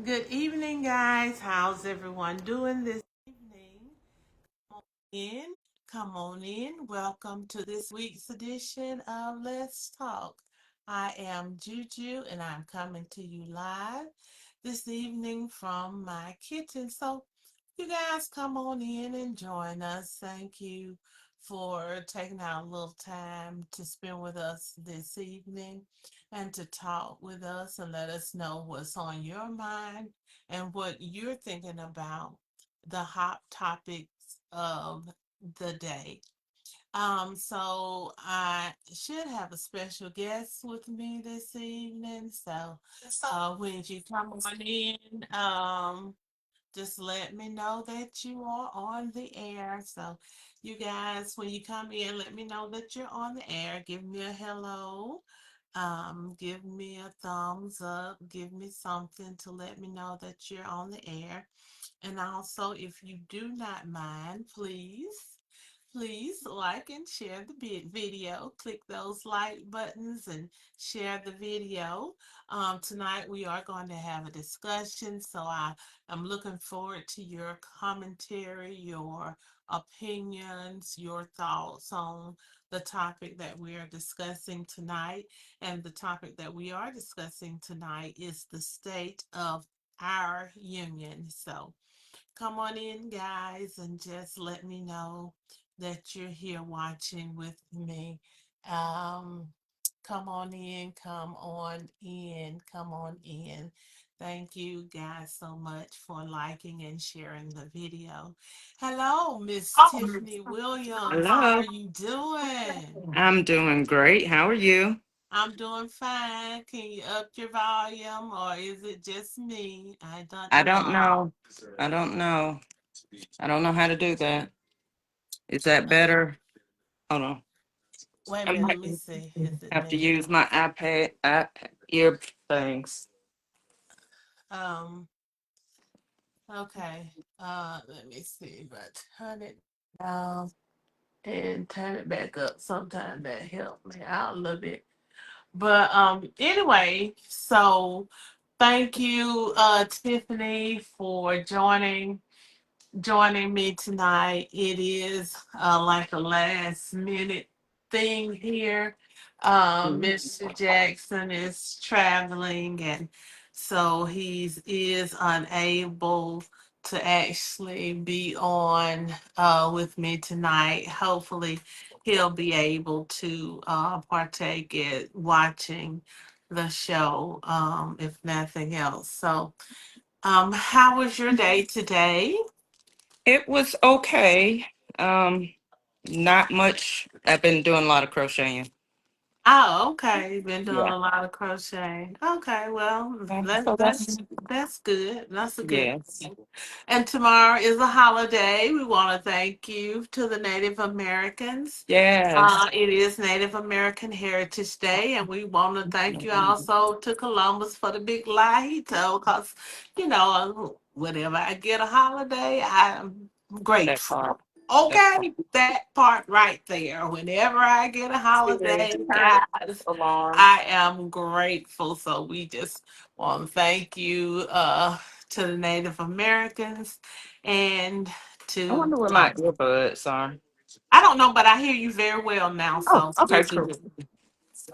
Good evening, guys. How's everyone doing this evening? In, come on in. Welcome to this week's edition of Let's Talk. I am Juju and I'm coming to you live this evening from my kitchen. So, you guys come on in and join us. Thank you for taking out a little time to spend with us this evening and to talk with us and let us know what's on your mind and what you're thinking about the hot topics of the day. So I should have a special guest with me this evening. So when you come on in, just let me know that you are on the air. So you guys, when you come in, let me know that you're on the air. Give me a hello. Give me a thumbs up. Give me something to let me know that you're on the air. And also, if you do not mind, please like and share the video. Click those like buttons and share the video. Tonight we are going to have a discussion, so I am looking forward to your commentary, your opinions, your thoughts on the topic that we are discussing tonight. And the topic that we are discussing tonight is the state of our union. So, come on in, guys, and just let me know that you're here watching with me. Um, come on in, come on in, come on in. Thank you guys so much for liking and sharing the video. Hello, Miss Tiffany Williams. How Hello. are you doing? I'm doing great. How are you? I'm doing fine. Can you up your volume or is it just me? I don't I don't know. know. I don't know. I don't know how to do that. Is that Uh, better? Hold on. Wait a I minute, let might me see. Is it have to maybe? use my iPad ear things. Um, okay. Let me see. But turn it down and turn it back up. Sometimes that help me out a little bit. But anyway, so thank you, Tiffany, for joining me tonight. It is like a last minute thing here. Mhm. Mr. Jackson is traveling, and so he is unable to actually be on with me tonight. Hopefully, he'll be able to partake in watching the show, if nothing else. So, how was your day today? It was okay. Um, Not much. I've been doing a lot of crocheting. Oh, okay. You've been doing Yeah. a lot of crochet. Okay, well, So that's that's good. That's a good yes. thing. And tomorrow is a holiday. We want to thank you to the Native Americans. Yes. It is Native American Heritage Day, and we want to thank you also to Columbus for the big lie he told. Cause whenever I get a holiday, I'm That grateful. part. That part. Okay, that part right there. Whenever I get a holiday, Turn it guys, alarm. I am grateful. So we just want to thank you to the Native Americans and I to wonder where my earbuds are. I don't know, but I hear you very well now, Oh, so we're okay, cool. good.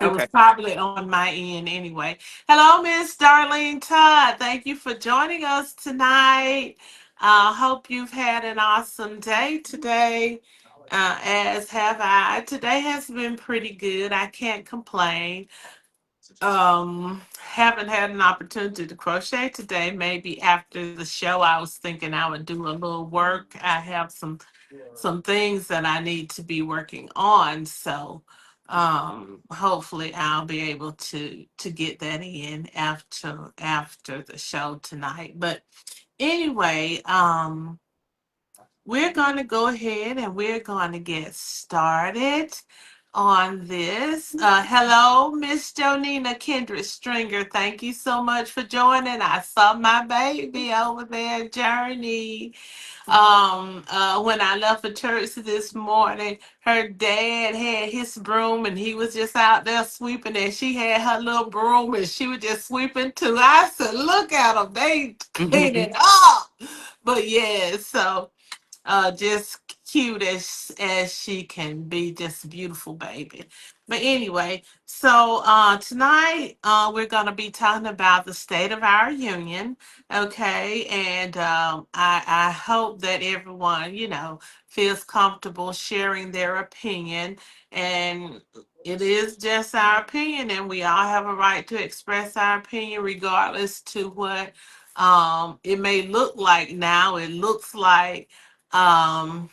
It was Okay. probably on my end anyway. Hello, Miss Darlene Todd. Thank you for joining us tonight. Hope you've had an awesome day today, as have I. Today has been pretty good. I can't complain. Haven't had an opportunity to crochet today. Maybe after the show, I was thinking I would do a little work. I have some things that I need to be working on. So hopefully I'll be able to get that in after the show tonight. But anyway, we're going to go ahead and we're going to get started. on this. Hello, Miss Jonina Kendrick Stringer. Thank you so much for joining. I saw my baby over there, Journey. When I left for church this morning, her dad had his broom and he was just out there sweeping, and she had her little broom and she was just sweeping too. I said, "Look at them, they cleaning up." But yeah, so just cute as she can be, just a beautiful baby. But anyway, so tonight we're going to be talking about the state of our union. Okay, and I hope that everyone, feels comfortable sharing their opinion. And it is just our opinion, and we all have a right to express our opinion regardless to what it may look like now. Um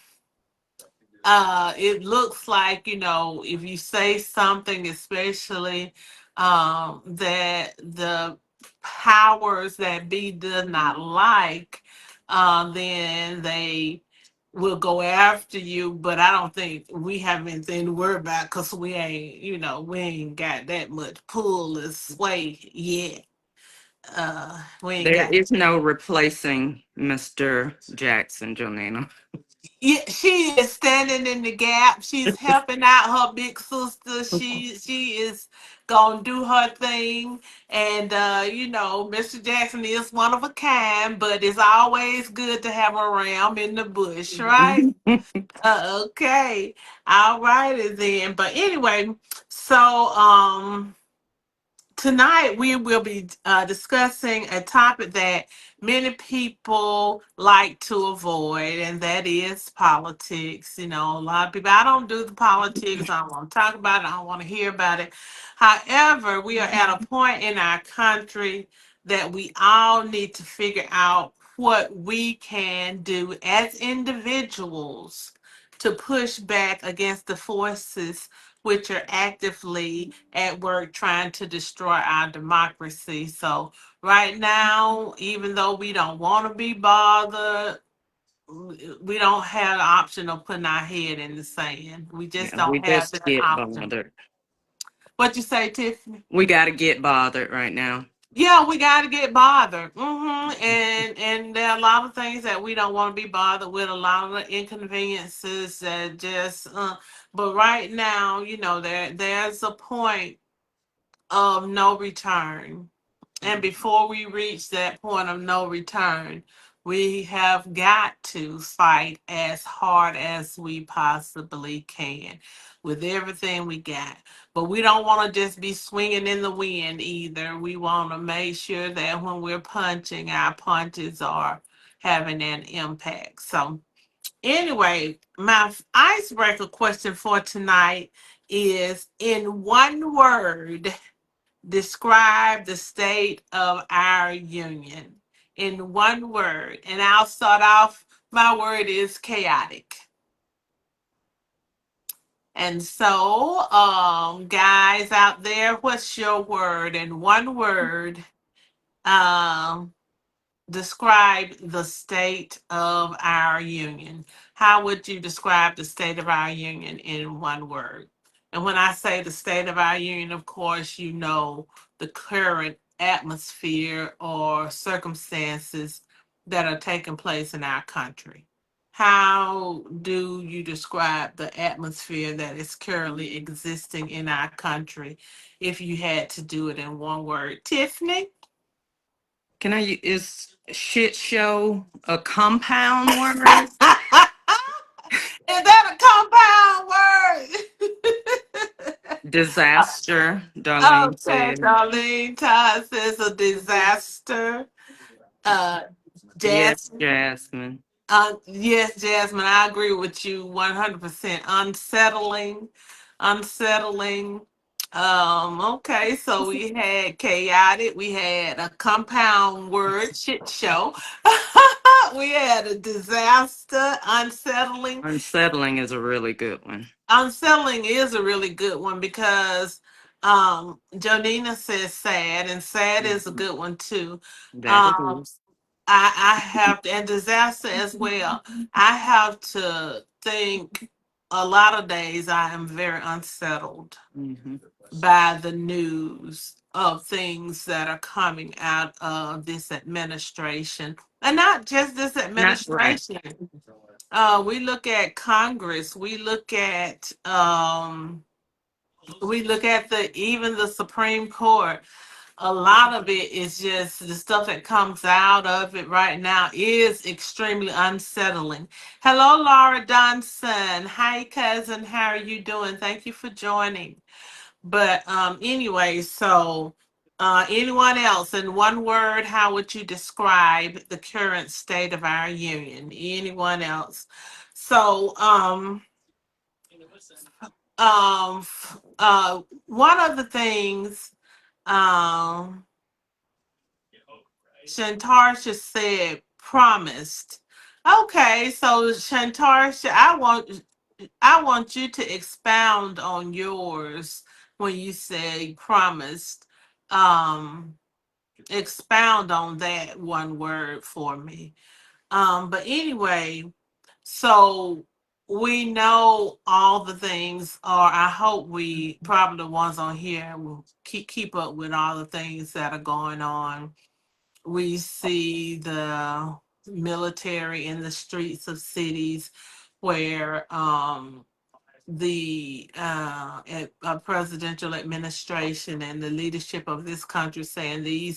it looks like, if you say something, especially that the powers that be does not like, then they will go after you. But I don't think we have anything to worry about, because we ain't got that much pull or sway yet. We ain't There got. is no replacing Mr. Jackson, Jonina. Yeah, she is standing in the gap. She's helping out her big sister. She is gonna do her thing, and Mr. Jackson is one of a kind, but it's always good to have a ram in the bush, right? Okay, all righty then. But anyway, so tonight we will be discussing a topic that many people like to avoid, and that is politics. A lot of people, I don't do the politics, I don't want to talk about it, I don't want to hear about it. However, we are at a point in our country that we all need to figure out what we can do as individuals to push back against the forces which are actively at work trying to destroy our democracy. So, right now, even though we don't want to be bothered, we don't have the option of putting our head in the sand. We just Yeah, we don't have just that get option. bothered. What you say, Tiffany? We got to get bothered right now. Yeah, we got to get bothered. And there are a lot of things that we don't want to be bothered with. A lot of the inconveniences that just. But right now, there's a point of no return. And before we reach that point of no return, we have got to fight as hard as we possibly can with everything we got. But we don't want to just be swinging in the wind either. We want to make sure that when we're punching, our punches are having an impact. So, anyway, my icebreaker question for tonight is, in one word, describe the state of our union in one word. And I'll start off. My word is chaotic. And so, guys out there, what's your word in one word? Um, Describe the state of our union. How would you describe the state of our union in one word? And when I say the state of our union, of course, the current atmosphere or circumstances that are taking place in our country. How do you describe the atmosphere that is currently existing in our country if you had to do it in one word? Tiffany? Is shit show a compound word? Is that a compound word? Disaster, Darlene Okay, said. Darlene Todd says a disaster. Uh, Yes, Jasmine. Jasmine. Yes, Jasmine, I agree with you 100%. Unsettling, unsettling. Okay, so we had chaotic, we had a compound word, shit show. We had a disaster, unsettling. Unsettling is a really good one. Unsettling is a really good one because Jonina says sad, and sad is a good one too. That it Um, is. I have to, and disaster as well. I have to think a lot of days I am very unsettled Hmm. by the news of things that are coming out of this administration. And not just this Not right. administration. We look at Congress, we look at the even the Supreme Court. A lot of it is just the stuff that comes out of it right now is extremely unsettling. Hello, Laura Dunson. Hi, cousin. How are you doing? Thank you for joining. But anyway, so anyone else in one word, how would you describe the current state of our union? Anyone else? So one of the things um Shantarsha said promised. Okay, so Shantarsha, I want you to expound on yours when you say promised. Um, Expound on that one word for me. But anyway, so we know all the things, or I hope we probably the ones on here will keep up with all the things that are going on. We see the military in the streets of cities where the presidential administration and the leadership of this country saying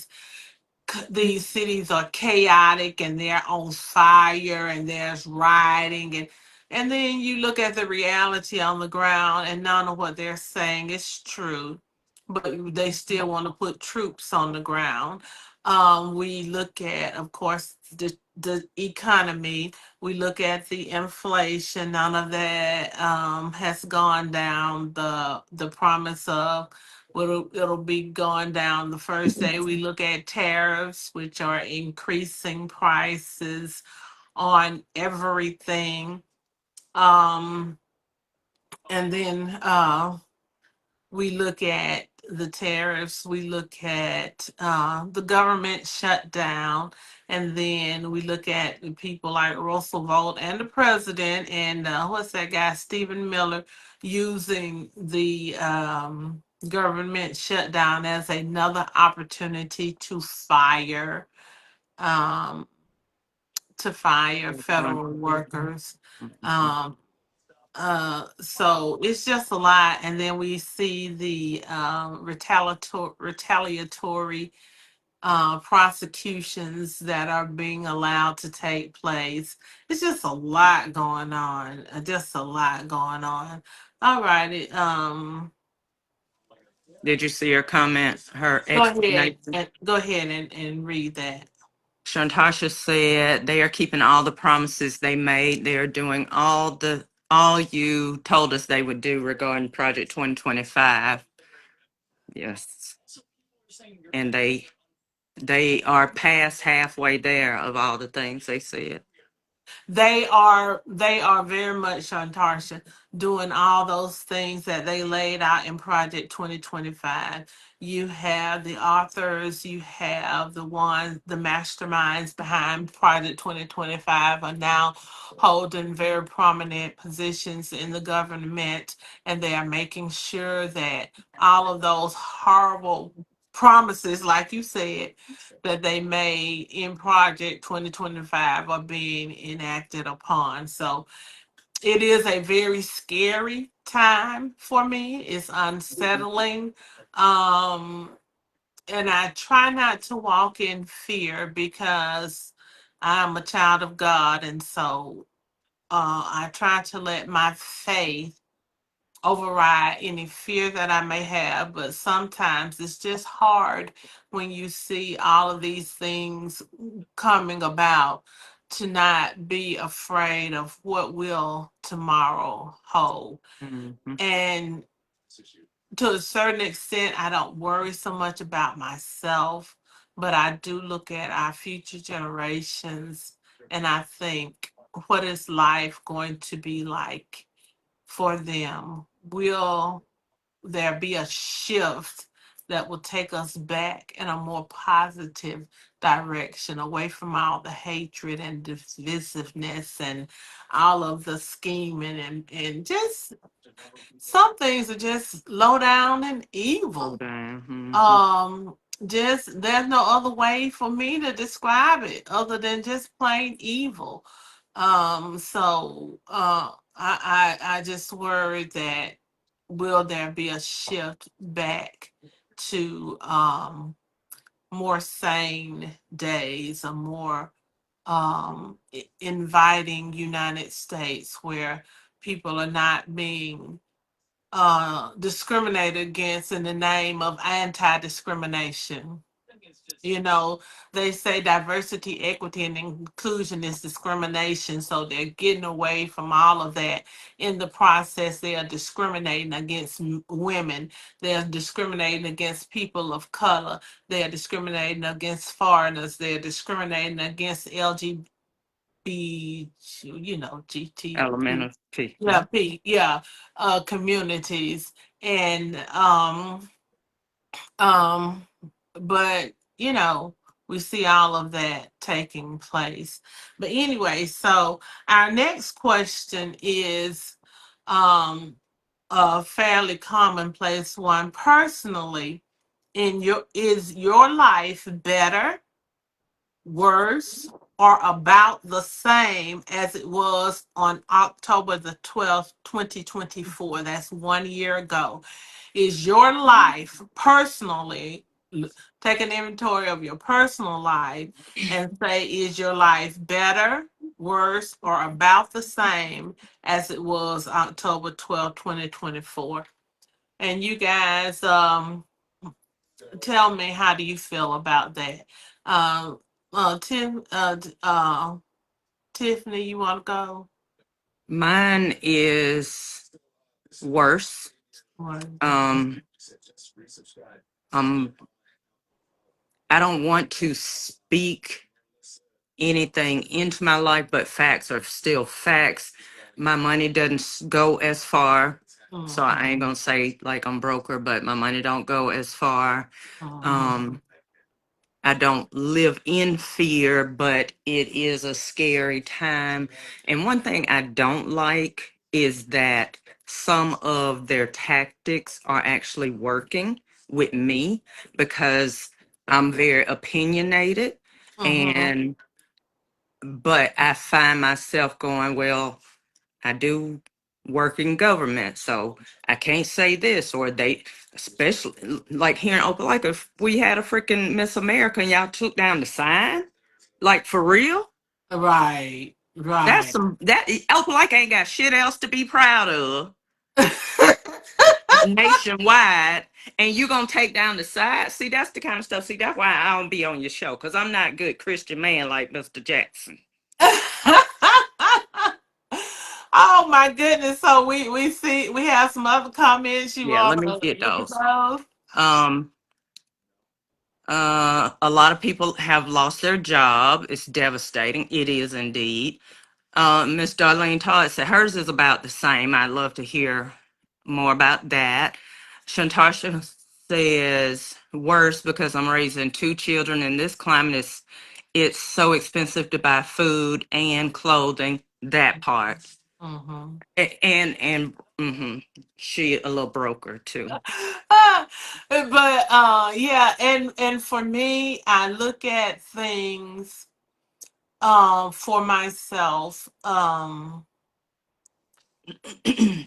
these cities are chaotic and they're on fire and there's rioting, and then you look at the reality on the ground and none of what they're saying is true, but they still want to put troops on the ground. We look at, of course, the economy. We look at the inflation. None of that has gone down. The promise of it'll be going down the first day. We look at tariffs, which are increasing prices on everything. Um, and then we look at the tariffs, we look at the government shutdown, and then we look at the people like Roosevelt and the president and what's that guy, Stephen Miller, using the government shutdown as another opportunity um, to fire federal workers. Um, so it's just a lot, and then we see the retaliatory prosecutions that are being allowed to take place. It's just a lot going on. Just a lot going on. All righty. Did you see her comment? Her Go ahead explanation. and go ahead and read that. Shantasha said they are keeping all the promises they made. They are doing all you told us they would do regarding Project 2025. Yes, and they are past halfway there of all the things they said. They are very much, Shantarsha, doing all those things that they laid out in Project 2025. You have the authors, you have the masterminds behind Project 2025 are now holding very prominent positions in the government, and they are making sure that all of those horrible promises, like you said, that they made in Project 2025 are being enacted upon. So it is a very scary time for me. It's unsettling. Um, and I try not to walk in fear because I'm a child of God. And so I try to let my faith override any fear that I may have, but sometimes it's just hard when you see all of these things coming about to not be afraid of what will tomorrow hold. Mhm. And to a certain extent, I don't worry so much about myself, but I do look at our future generations and I think, what is life going to be like for them? Will there be a shift that will take us back in a more positive direction, away from all the hatred and divisiveness and all of the scheming and just some things are just low down and Slow evil. down. um just there's no other way for me to describe it other than just plain evil. I just worry that will there be a shift back to more sane days, a more inviting United States where people are not being discriminated against in the name of anti-discrimination. You know, they say diversity, equity, and inclusion is discrimination. So they're getting away from all of that. In the process, they are discriminating against women. They're discriminating against people of color. They're discriminating against foreigners. They're discriminating against LGBT, GT, Elemental P. yeah, communities. And um, but we see all of that taking place. But anyway, so our next question is a fairly commonplace one. Personally, is your life better, worse, or about the same as it was on October the 12th, 2024? That's 1 year ago. Is your life personally, take an inventory of your personal life and say, is your life better, worse, or about the same as it was October 12th, 2024? And you guys, tell me, how do you feel about that? Um, Tiffany, you want to go? Mine is worse. One. Um, um, I don't want to speak anything into my life, but facts are still facts. My money doesn't go as far, so I ain't Mhm, gonna say like I'm broker, but my money don't go as far. mhm. Um, I don't live in fear, but it is a scary time. And one thing I don't like is that some of their tactics are actually working with me because I'm very opinionated. Mhm. And, but I find myself going, well, I do work in government, so I can't say this or they, especially like here in Opelika, if we had a freaking Miss America and y'all took down the sign, like for real. Right, That's right. some that Opelika ain't got shit else to be proud of nationwide, and you gonna take down the side. See, that's the kind of stuff. See, that's why I don't be on your show because I'm not a good Christian man like Mr. Jackson. Oh my goodness! So we see we have some other comments. You Yeah, let want me to get look at those. those? Um, a lot of people have lost their job. It's devastating. It is indeed. Miss Darlene Todd said hers is about the same. I'd love to hear more about that. Shantasha says worse because I'm raising two children in this climate. It's so expensive to buy food and clothing. That part. Mhm. She a little broker too. But yeah, and for me, I look at things for myself.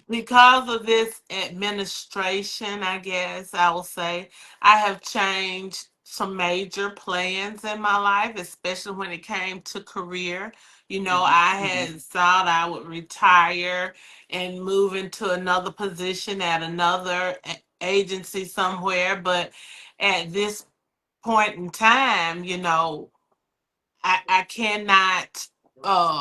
Because of this administration, I guess I will say, I have changed some major plans in my life, especially when it came to career. I had thought I would retire and move into another position at another agency somewhere, but at this point in time, I cannot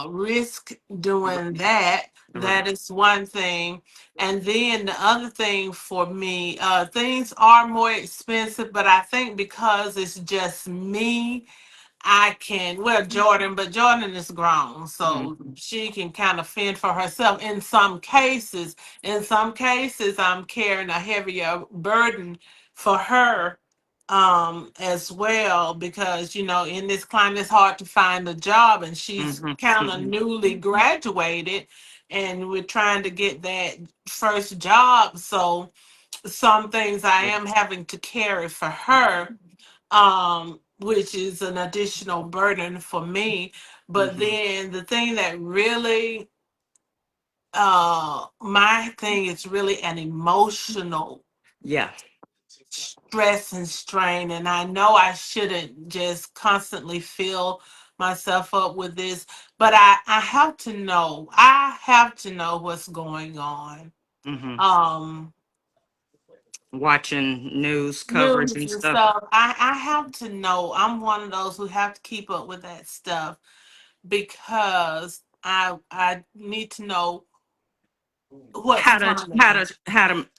risk doing that. Right. That is one thing. And then the other thing for me, things are more expensive, but I think because it's just me, I can, well, Jordan, but Jordan is grown, so Mhm. she can kind of fend for herself in some cases. In some cases, I'm carrying a heavier burden for her as well, because in this climate it's hard to find a job, and she's Mm-hmm. kind of Mm-hmm. newly graduated, and we're trying to get that first job. So some things I am having to carry for her, which is an additional burden for me. But Mm-hmm. then the thing that really, my thing is really an emotional Yeah. stress and strain. And I know I shouldn't just constantly fill myself up with this, but I have to know. I have to know what's going on. Mm-hmm. Um, Watching news coverage News and and stuff. stuff. I have to know. I'm one of those who have to keep up with that stuff, because I need to know what's coming.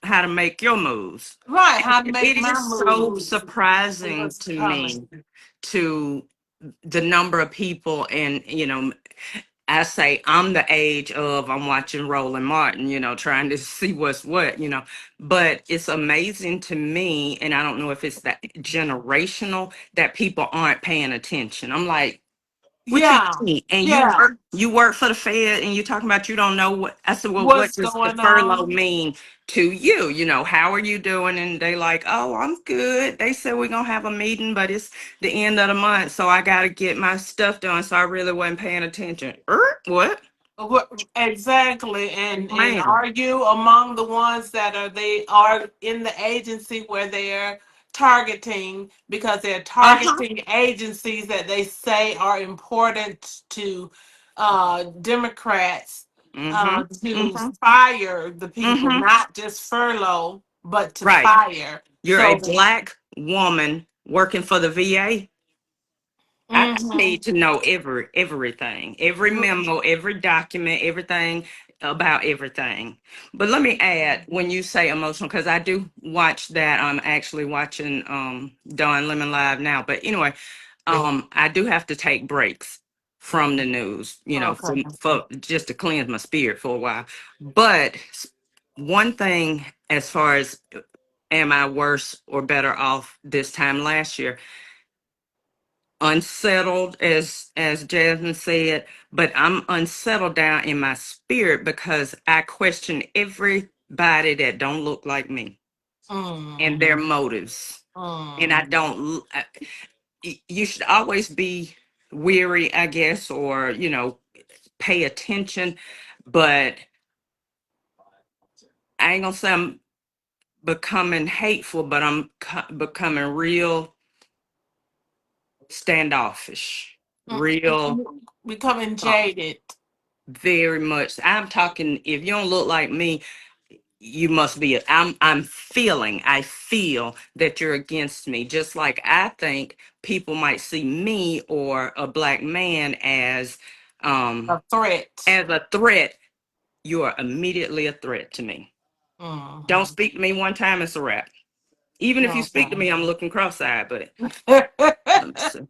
How to make your moves. Right, how to make It my is so moves and surprising what's to coming. me to the number of people, and I say I'm the age of I'm watching Roland Martin, trying to see what's what, but it's amazing to me, and I don't know if it's that generational that people aren't paying attention. I'm like, what you Yeah, mean? And yeah. you work for the Fed and you talking about you don't know what. I said, well, what What's does the going furlough on? mean to you? How are you doing? And they like, oh, I'm good. They said we're gonna have a meeting, but it's the end of the month, so I gotta get my stuff done. So I really wasn't paying attention. What? Exactly, and Man. are you among the ones that they are in the agency where they're targeting, because they're Uh-huh. targeting agencies that they say are important to Democrats, Mm-hmm. to Mm-hmm. fire the people, Mm-hmm. not just furlough, but to Right. fire. You're a So, black woman working for the VA. I hmm need to know everything, every memo, every document, everything about everything. But let me add, when you say emotional, because I do watch that. I'm actually watching Dawn Lemon Live now. But anyway, I do have to take breaks from the news, okay. for just to cleanse my spirit for a while. But one thing, as far as am I worse or better off this time last year, unsettled, as Jasmine said, but I'm unsettled down in my spirit because I question everybody that don't look like me and Mm, their motives. And I mm, don't you should always be weary, I guess, or pay attention, but I ain't gonna say I'm becoming hateful, but I'm becoming real standoffish, real. becoming uh, jaded. Very much. I'm talking, if you don't look like me, you must be I'm feeling, I feel that you're against me. Just like I think people might see me or a black man A threat. as a threat, you are immediately a threat to me. Don't Hmm. speak to me one time, it's a wrap. Even if you speak to Okay. me, I'm looking cross-eyed, but let me see.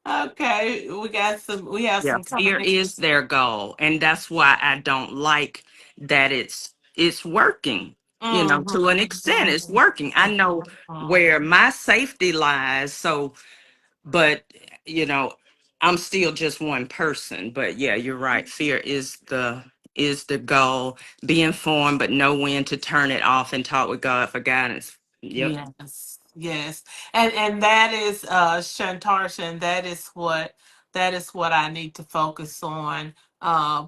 Okay, we have Yeah, some fear company. is their goal, and that's why I don't like that it's working. To an Mm-hmm, extent, it's working. I know hmm. where my safety lies. So, but you know, I'm still just one person. But yeah, you're right. Fear is the goal. Be informed, but know when to turn it off and talk with God for guidance. Yep. Yes, yes, and that is Shantarsha, and that is what I need to focus on.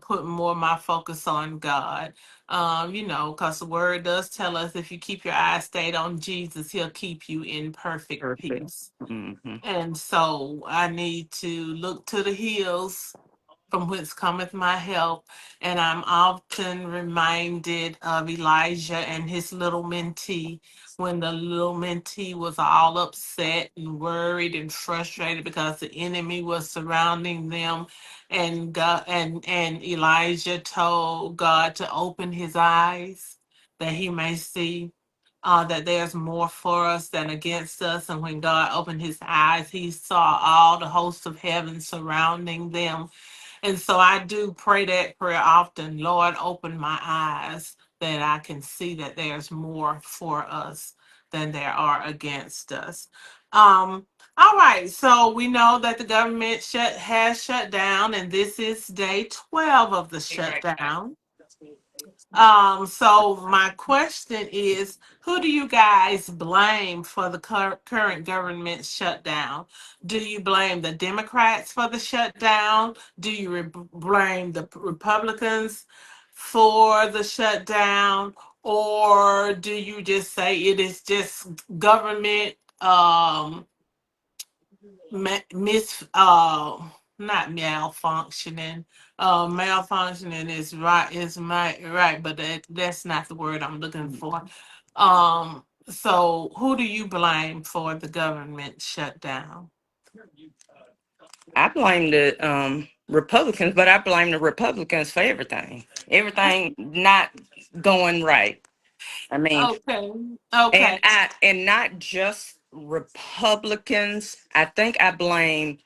Put more of my focus on God. Because the word does tell us, if you keep your eyes stayed on Jesus, He'll keep you in perfect Perfect. peace. Hmm. And so I need to look to the hills from whence cometh my help. And I'm often reminded of Elijah and his little mentee, when the little mentee was all upset and worried and frustrated because the enemy was surrounding them. And God and Elijah told God to open his eyes that he may see. That there's more for us than against us. And when God opened his eyes, he saw all the hosts of heaven surrounding them. And so I do pray that prayer often. Lord, open my eyes that I can see that there's more for us than there are against us. All right, so we know that the government has shut down, and this is day 12 of the shutdown. So my question is, who do you guys blame for the current government shutdown? Do you blame the Democrats for the shutdown? Do you blame the Republicans for the shutdown? Or do you just say it is just government mis not malfunctioning. Malfunctioning is right, but that's not the word I'm looking for. So who do you blame for the government shutdown? I blame the Republicans, but I blame the Republicans for everything. Everything not going right. I mean, Okay. Okay. and not just Republicans. I think I blame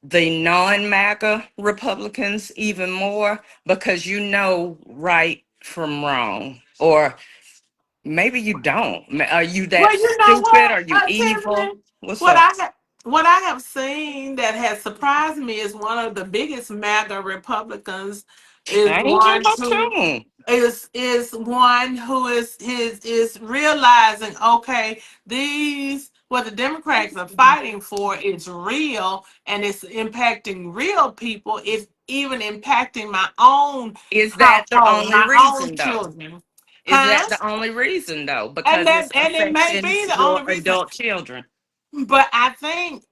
the non-MAGA Republicans even more because you know right from wrong, or maybe you don't. Are you that Well, you know stupid? what, Are you evil? Tiffany, What's what up? what I have seen that has surprised me is one of the biggest MAGA Republicans is Change one your who tune. is one who is realizing, okay, these what the Democrats are fighting for is real and it's impacting real people. It's even impacting my own Is that the household, only my own reason though? children. Is Huh? that the only reason though? And Because that it's and it may affecting be the your only reason. adult children. But I think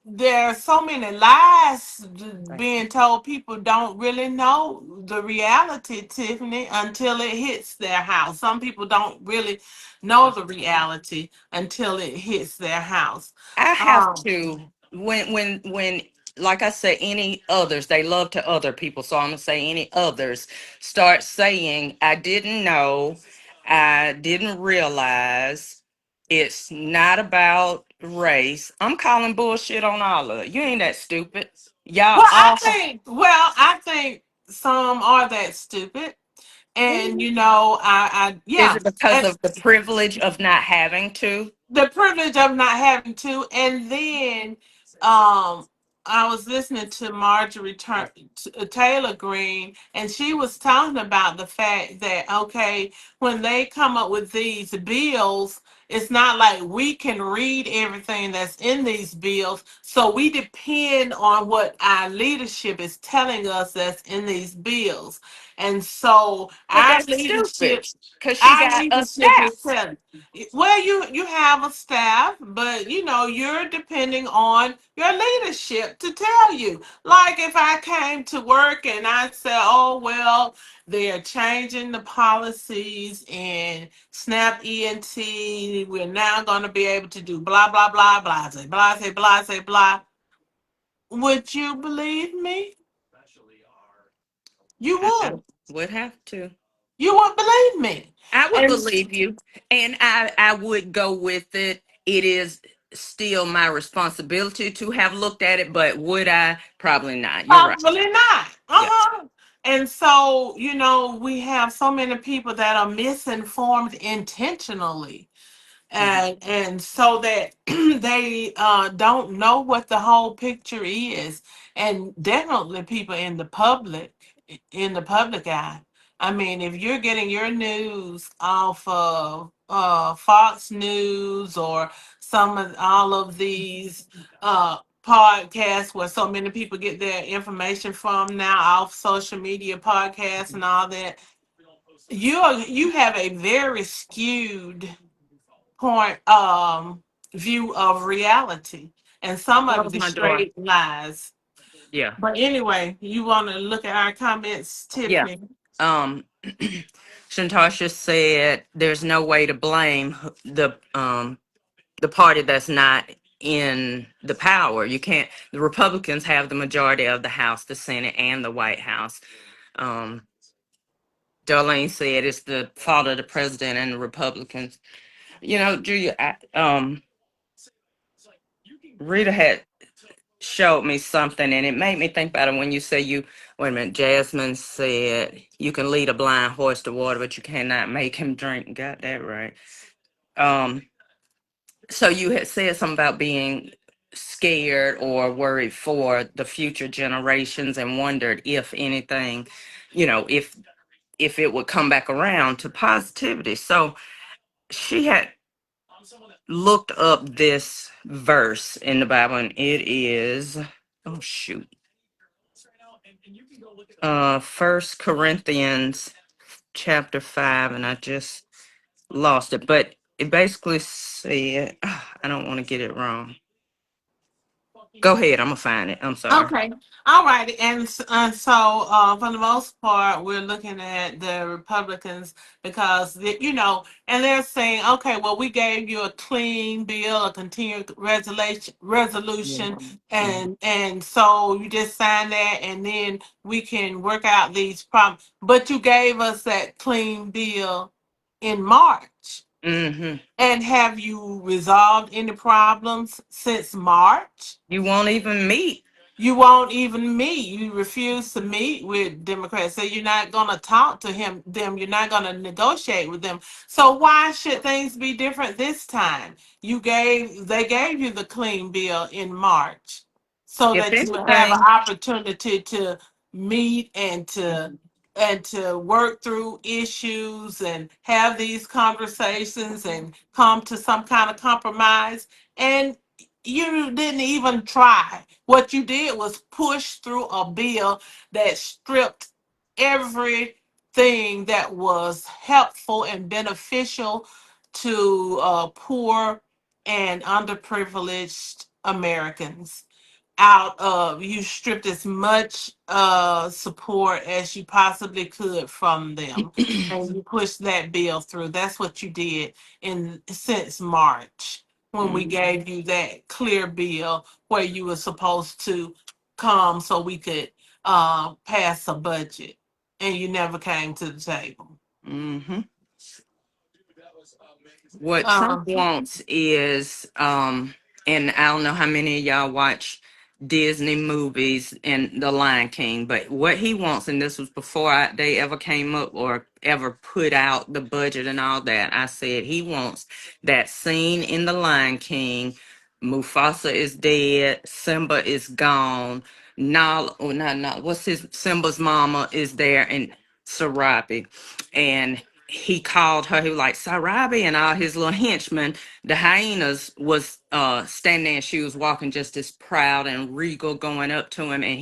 there are so many lies Thank you. being told. People don't really know the reality, Tiffany, until it hits their house. Some people don't really know the reality until it hits their house. I have Um, to when like I said, any others, they love to other people. So I'm gonna say any others start saying, I didn't know, I didn't realize it's not about race. I'm calling bullshit on all of it. You ain't that stupid. Y'all all I think some are that stupid, and is yeah. it because And of the privilege of not having to? the privilege of not having to, and then um I was listening to Taylor Green, and she was talking about the fact that, okay, when they come up with these bills, it's not like we can read everything that's in these bills, so we depend on what our leadership is telling us that's in these bills. And so But that's stupid because she our got a leadership is staff. telling. Well, you have a staff, but you're depending on your leadership to tell you. Like if I came to work and I said, "Oh well, they're changing the policies in SNAP ENT. We're now going to be able to do blah blah blah blah blah blah blah blah blah blah." Would you believe me? You I would. would have to. You would believe me. I would And believe you, and I would go with it. It is still my responsibility to have looked at it, but would I? Probably not. You're right. probably not. Yeah. Uh-huh. And so, we have so many people that are misinformed intentionally, Mhm. and so that they don't know what the whole picture is, and definitely people in the public eye. I mean, if you're getting your news off of Fox News or some of all of these podcasts where so many people get their information from now, off social media podcasts and all that, you have a very skewed point view of reality, and some of Close it is my door. straight lies. Yeah. But anyway, you want to look at our comments, Yeah. Tiffany? Um, Shantasha said there's no way to blame the party that's not in the power. You can't. The Republicans have the majority of the House, the Senate, and the White House. Um, Darlene said it's the fault of the president and the Republicans. Julia, Rita had showed me something, and it made me think about it when you say you. Wait a minute, Jasmine said you can lead a blind horse to water, but you cannot make him drink. Got that right. Um, So you had said something about being scared or worried for the future generations and wondered if anything, if it would come back around to positivity. So she had looked up this verse in the Bible, and it is, oh shoot, 1 Corinthians chapter 5, and I just lost it, but it basically said, I don't want to get it wrong. Go ahead, I'm gonna find it. I'm sorry. Okay. All right. And so, for the most part, we're looking at the Republicans because, and they're saying, okay, well, we gave you a clean bill, a continued Yeah. resolution, Mhm. and so you just sign that, and then we can work out these problems. But you gave us that clean bill in March. Mhm. And have you resolved any problems since March? You won't even meet. You won't even meet. You refuse to meet with Democrats. So you're not going to talk to them. You're not going to negotiate with them. So why should things be different this time? They gave you the clean bill in March so If that you would have an anything, opportunity to meet and to work through issues and have these conversations and come to some kind of compromise. And you didn't even try. What you did was push through a bill that stripped everything that was helpful and beneficial to poor and underprivileged Americans out of. You stripped as much support as you possibly could from them, and you pushed that bill through. That's what you did in since March when we mm, gave you that clear bill where you were supposed to come so we could pass a budget, and you never came to the table. mhm. What Trump Um, wants is, and I don't know how many of y'all watch Disney movies and The Lion King, but what he wants, and this was before they ever came up or ever put out the budget and all that, I said he wants that scene in The Lion King. Mufasa is dead, Simba is gone, Nala, or not, what's his, Simba's mama is there, and Sarabi. And he called her, he was like, Sarabi, and all his little henchmen, the hyenas, was standing there, and she was walking just as proud and regal going up to him, and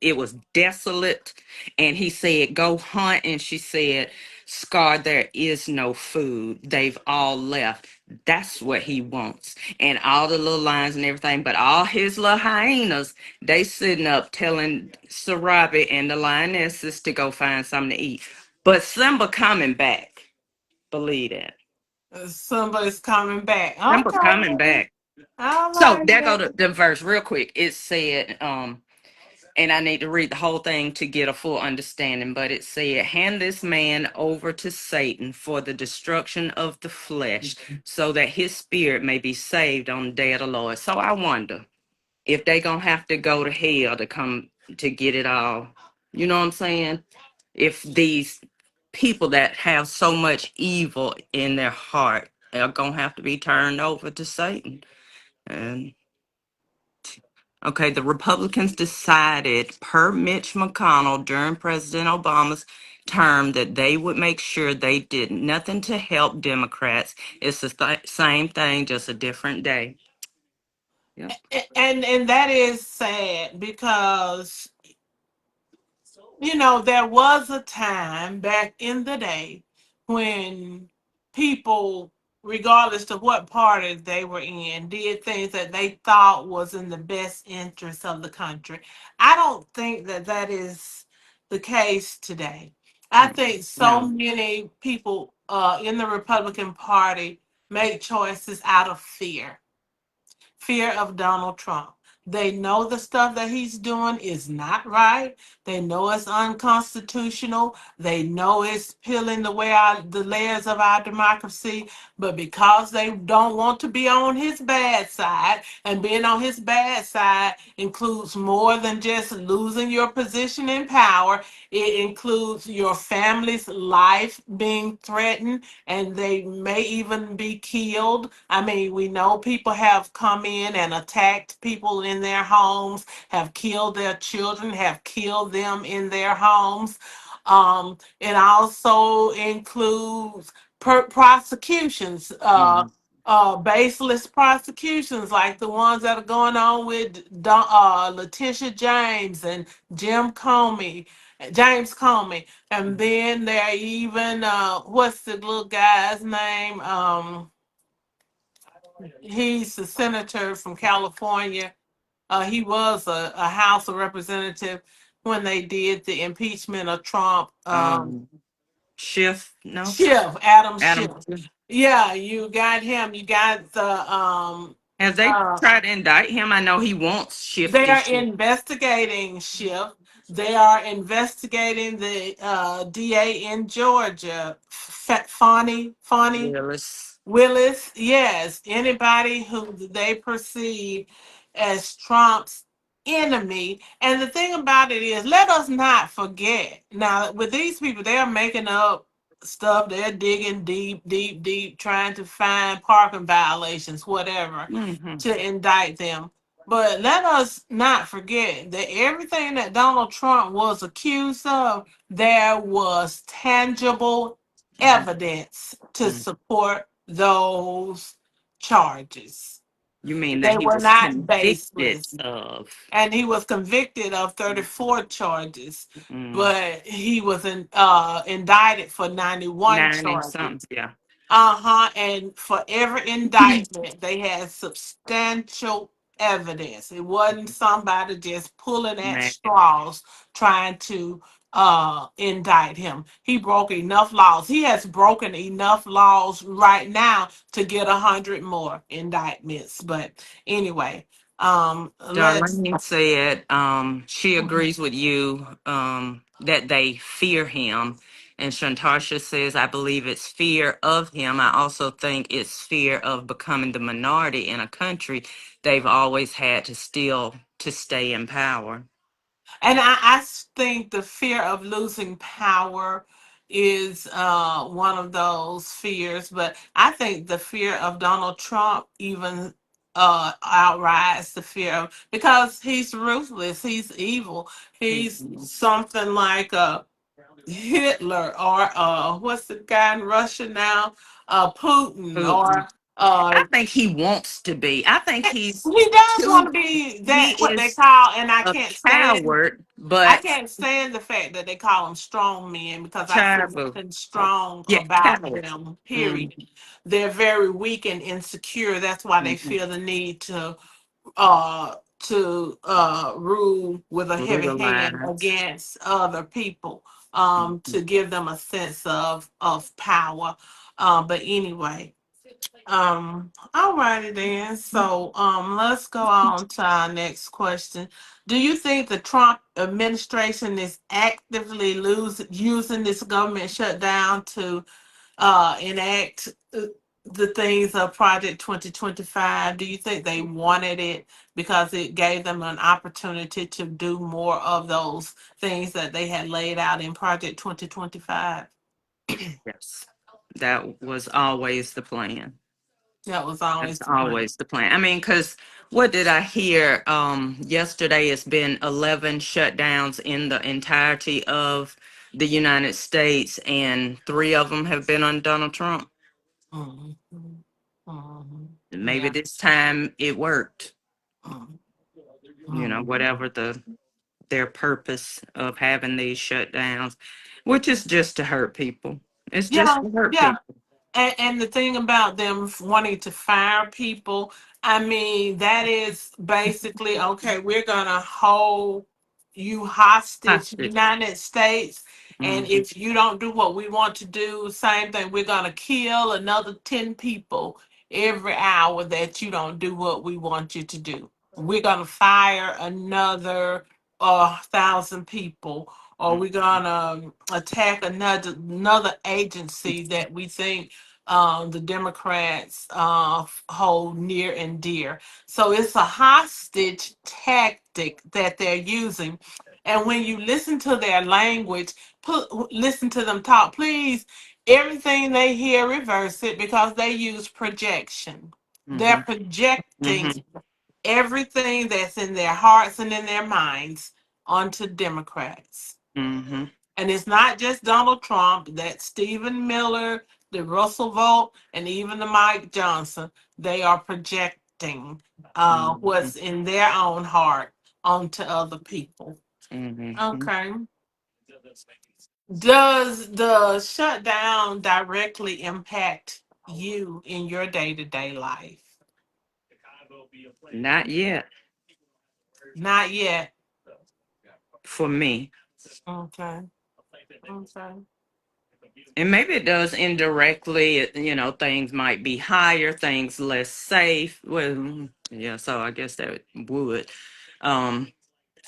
it was desolate, and he said, go hunt, and she said, Scar, there is no food. They've all left. That's what he wants. And all the little lines and everything, but all his little hyenas, they sitting up telling Sarabi and the lionesses to go find something to eat. But Simba coming back. Believe that. Somebody's coming back. Simba coming Okay. back. All So right. there go the verse real quick. It said, and I need to read the whole thing to get a full understanding, but it said, hand this man over to Satan for the destruction of the flesh, so that his spirit may be saved on the day of the Lord. So I wonder if they gonna have to go to hell to come to get it all. You know what I'm saying? If these people that have so much evil in their heart are gonna have to be turned over to Satan. And okay, the Republicans decided per Mitch McConnell during President Obama's term that they would make sure they did nothing to help Democrats. It's the same thing, just a different day. Yep. And that is sad because there was a time back in the day when people, regardless of what party they were in, did things that they thought was in the best interest of the country. I don't think that that is the case today. I think so No. many people in the Republican Party make choices out of fear of Donald Trump. They know the stuff that he's doing is not right. They know it's unconstitutional. They know it's peeling the layers of our democracy. But because they don't want to be on his bad side, and being on his bad side includes more than just losing your position in power. It includes your family's life being threatened, and they may even be killed. I mean, we know people have come in and attacked people in their homes, have killed their children, have killed them in their homes. It also includes prosecutions, Mm. baseless prosecutions like the ones that are going on with Letitia James and Jim Comey, James Comey, and then there even what's the little guy's name? He's the senator from California. He was a House of Representative when they did the impeachment of Trump. Um, Schiff, no, Adam Schiff. Adam. Schiff. Yeah, you got him. You got the Have they uh tried to indict him? I know he wants Shifty they're Schiff. investigating Schiff. They are investigating the DA in Georgia, Fonnie Willis. Willis. Yes, anybody who they perceive as Trump's enemy. And the thing about it is, let us not forget. Now, with these people, they are making up stuff. They're digging deep, deep, deep, trying to find parking violations, whatever, Hmm. to indict them. But let us not forget that everything that Donald Trump was accused of, there was tangible evidence to Hmm. support those charges. You mean that They he were was not convicted baseless. of And he was convicted of 34 charges, mm, but he was indicted for 91 nine and charges. something? Yeah. Uh-huh. And for every indictment, they had substantial evidence. It wasn't somebody just pulling at Man, straws trying to indict him. He broke enough laws. He has broken enough laws right now to get 100 more indictments. But anyway, let's Darlene said she agrees with you that they fear him. And Shantasha says, I believe it's fear of him. I also think it's fear of becoming the minority in a country they've always had to still to stay in power. And I think the fear of losing power is one of those fears, but I think the fear of Donald Trump even outrides the fear of, because he's ruthless, he's evil, he's Mhm. something like Hitler, or what's the guy in Russia now? Putin, or Putin. I uh, think he wants to be. I think he's he does want too, to be he that, what they is call, and I a can't stand coward, I but can't stand the fact that they call them strong men, because I see Chabu. nothing strong Yeah, about coward. them, Mm-hmm. period. They're very weak and insecure. That's why they Mm-hmm. feel the need uh rule with a heavy hand Brutalized. against other people, Mhm. to give them a sense of power. But anyway, all righty then. So, let's go on to our next question. Do you think the Trump administration is actively using this government shutdown to enact the things of Project 2025? Do you think they wanted it because it gave them an opportunity to do more of those things that they had laid out in Project 2025? Yes, that was always the plan. That was always That's the plan. always the plan. I mean, because what did I hear? Yesterday it's been 11 shutdowns in the entirety of the United States, and three of them have been on Donald Trump. Mhm. Mhm. Maybe Yeah. this time it worked. Mhm. Mhm. Whatever their purpose of having these shutdowns, which is just to hurt people. It's just Yeah, to hurt yeah. people. And the thing about them wanting to fire people, I mean, that is basically, okay, we're gonna hold you hostage, Hostage. United States, and Hmm. if you don't do what we want to do, same thing, we're gonna kill another 10 people every hour that you don't do what we want you to do. we're going to fire another 1,000 people, or we're going to attack another agency that we think the Democrats hold near and dear. So it's a hostage tactic that they're using. And when you listen to their language, listen to them talk, please, everything they hear, reverse it because they use projection. They're Mm-hmm. projecting Mm-hmm. everything that's in their hearts and in their minds onto Democrats. Mm-hmm. And it's not just Donald Trump, that's Stephen Miller, the Russell Vogt, and even the Mike Johnson. They are projecting Mm-hmm. what's in their own heart onto other people. Mm-hmm. Okay. Does the shutdown directly impact you in your day to day life? Not yet Not yet. for me. Okay. Okay. And maybe it does indirectly. Things might be higher, things less safe. Well, yeah, so I guess that would. Um,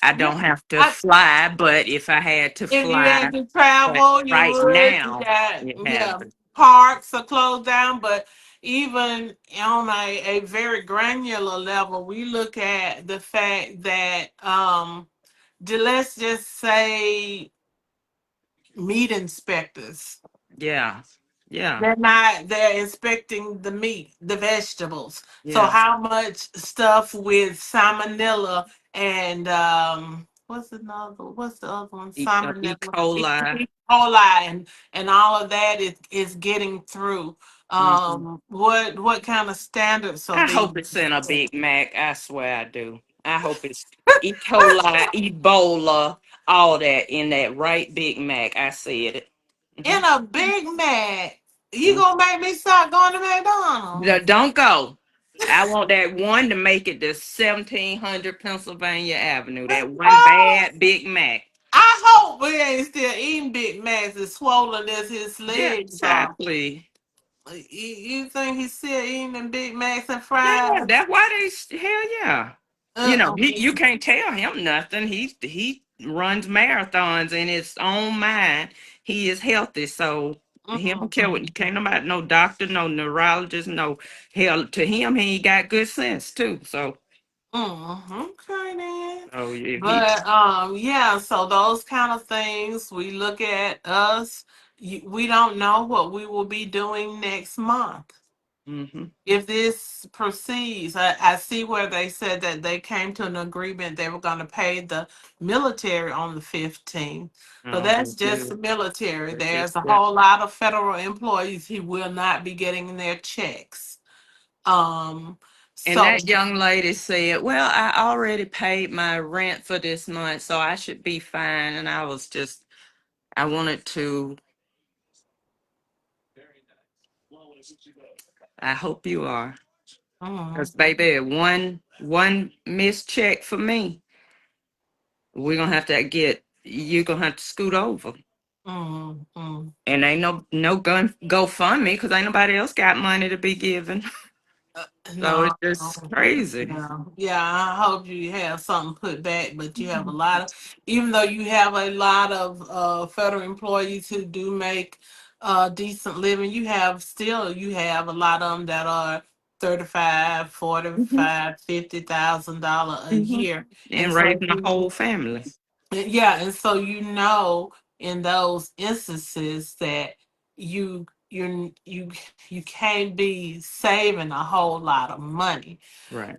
I Yeah. don't have to I, fly, but if I had to if you fly, had to but travel, you right would. You now, got, you have yeah, to. parks are closed down, but even on a very granular level, we look at the fact that let's just say meat inspectors. Yeah, yeah, They're inspecting the meat, the vegetables. So yeah. how much stuff with salmonella and what's the other one? E. Salmonella, coli. E. coli and all of that is getting through. Mhm. What kind of standards are I these? hope it's in a Big Mac. I swear I do. I hope it's E. coli, Ebola, all that in that right Big Mac. I said it. In Mhm. a Big Mac. You Mhm. gonna make me start going to McDonald's? Don't go. I want that one to make it to 1700 Pennsylvania Avenue. That one bad Big Mac. I hope we ain't still eating Big Macs as swollen as his Yeah, legs are. exactly. You think he's still eating them Big Macs and Yeah, fries? that's why hell yeah. Uh-uh. You can't tell him nothing. He runs marathons in his own mind. He is healthy, so he don't care what. Mm-mm. Can't nobody, no doctor, no neurologist, no hell. To him, he got good sense too. Okay then. So if he, But yeah, so those kind of things we look at us. We don't know what we will be doing next month. hmm If this proceeds, I see where they said that they came to an agreement they were going to pay the military on the 15th. But oh, that's that's just the good. military. That's just There's a that. whole lot of federal employees who will not be getting their checks. Um, And so, that young lady said, "Well, I already paid my rent for this month, so I should be fine." And I was just, I wanted to. I hope you are. mm, Because baby, one missed check for me, we're gonna have to get you're gonna have to scoot over. mm. And ain't no gun GoFundMe because ain't nobody else got money to be given. So No, it's just crazy. no. Yeah, I hope you have something put back, but you have a lot of, even though you have a lot of federal employees who do make decent living, you have a lot of them that are 35, hmm 45, $50,000 a hmm year. And And so raising a whole family. yeah, and so in those instances that you can't be saving a whole lot of money. Right.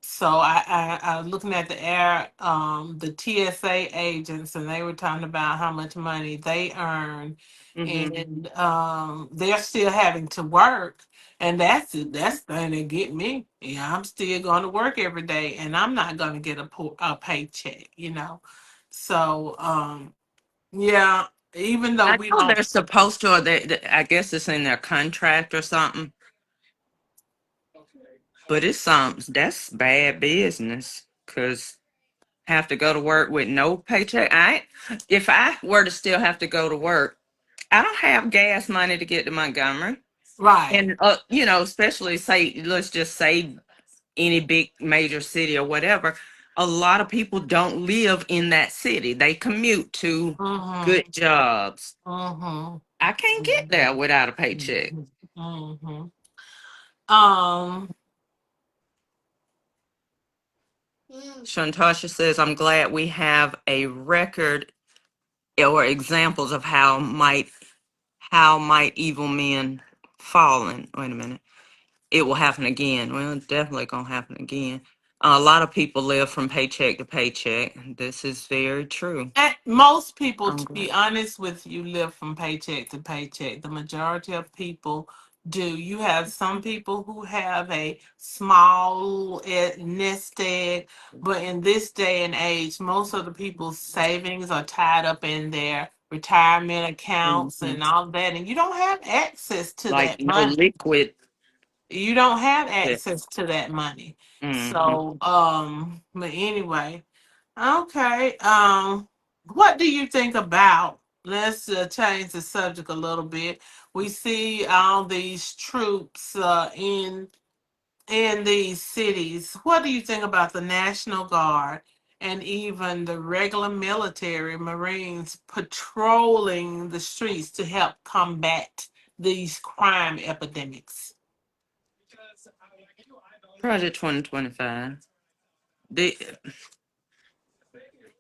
So I was looking at the air, the TSA agents, and they were talking about how much money they earn, hmm and they're still having to work, and that's the thing that get me. Yeah, I'm still going to work every day, and I'm not going to get a paycheck, So yeah, even though I we know don't, they're supposed to, or I guess it's in their contract or something. But it's something that's bad business because have to go to work with no paycheck. If I were to still have to go to work, I don't have gas money to get to Montgomery. right. And especially say, let's just say any big major city or whatever, a lot of people don't live in that city. They commute to Mm-hmm. good jobs. Mm-hmm. I can't get there without a paycheck. Mm-hmm. Mm-hmm. Um, Shantasha says, I'm glad we have a record or examples of how might evil men fallen. Wait a minute. It will happen again. Well, it's definitely gonna happen again. A lot of people live from paycheck to paycheck. This is very true. and most people, I'm to be glad. honest with you, live from paycheck to paycheck. The majority of people do. You have some people who have a small nest egg, but in this day and age, most of the people's savings are tied up in their retirement accounts Hmm. and all that, and you don't have access to Like that no money. liquid. You don't have access to that money. Mm-hmm. So, but anyway, okay. What do you think about? Let's change the subject a little bit. We see all these troops in these cities. What do you think about the National Guard and even the regular military, Marines patrolling the streets to help combat these crime epidemics? Project 2025. The,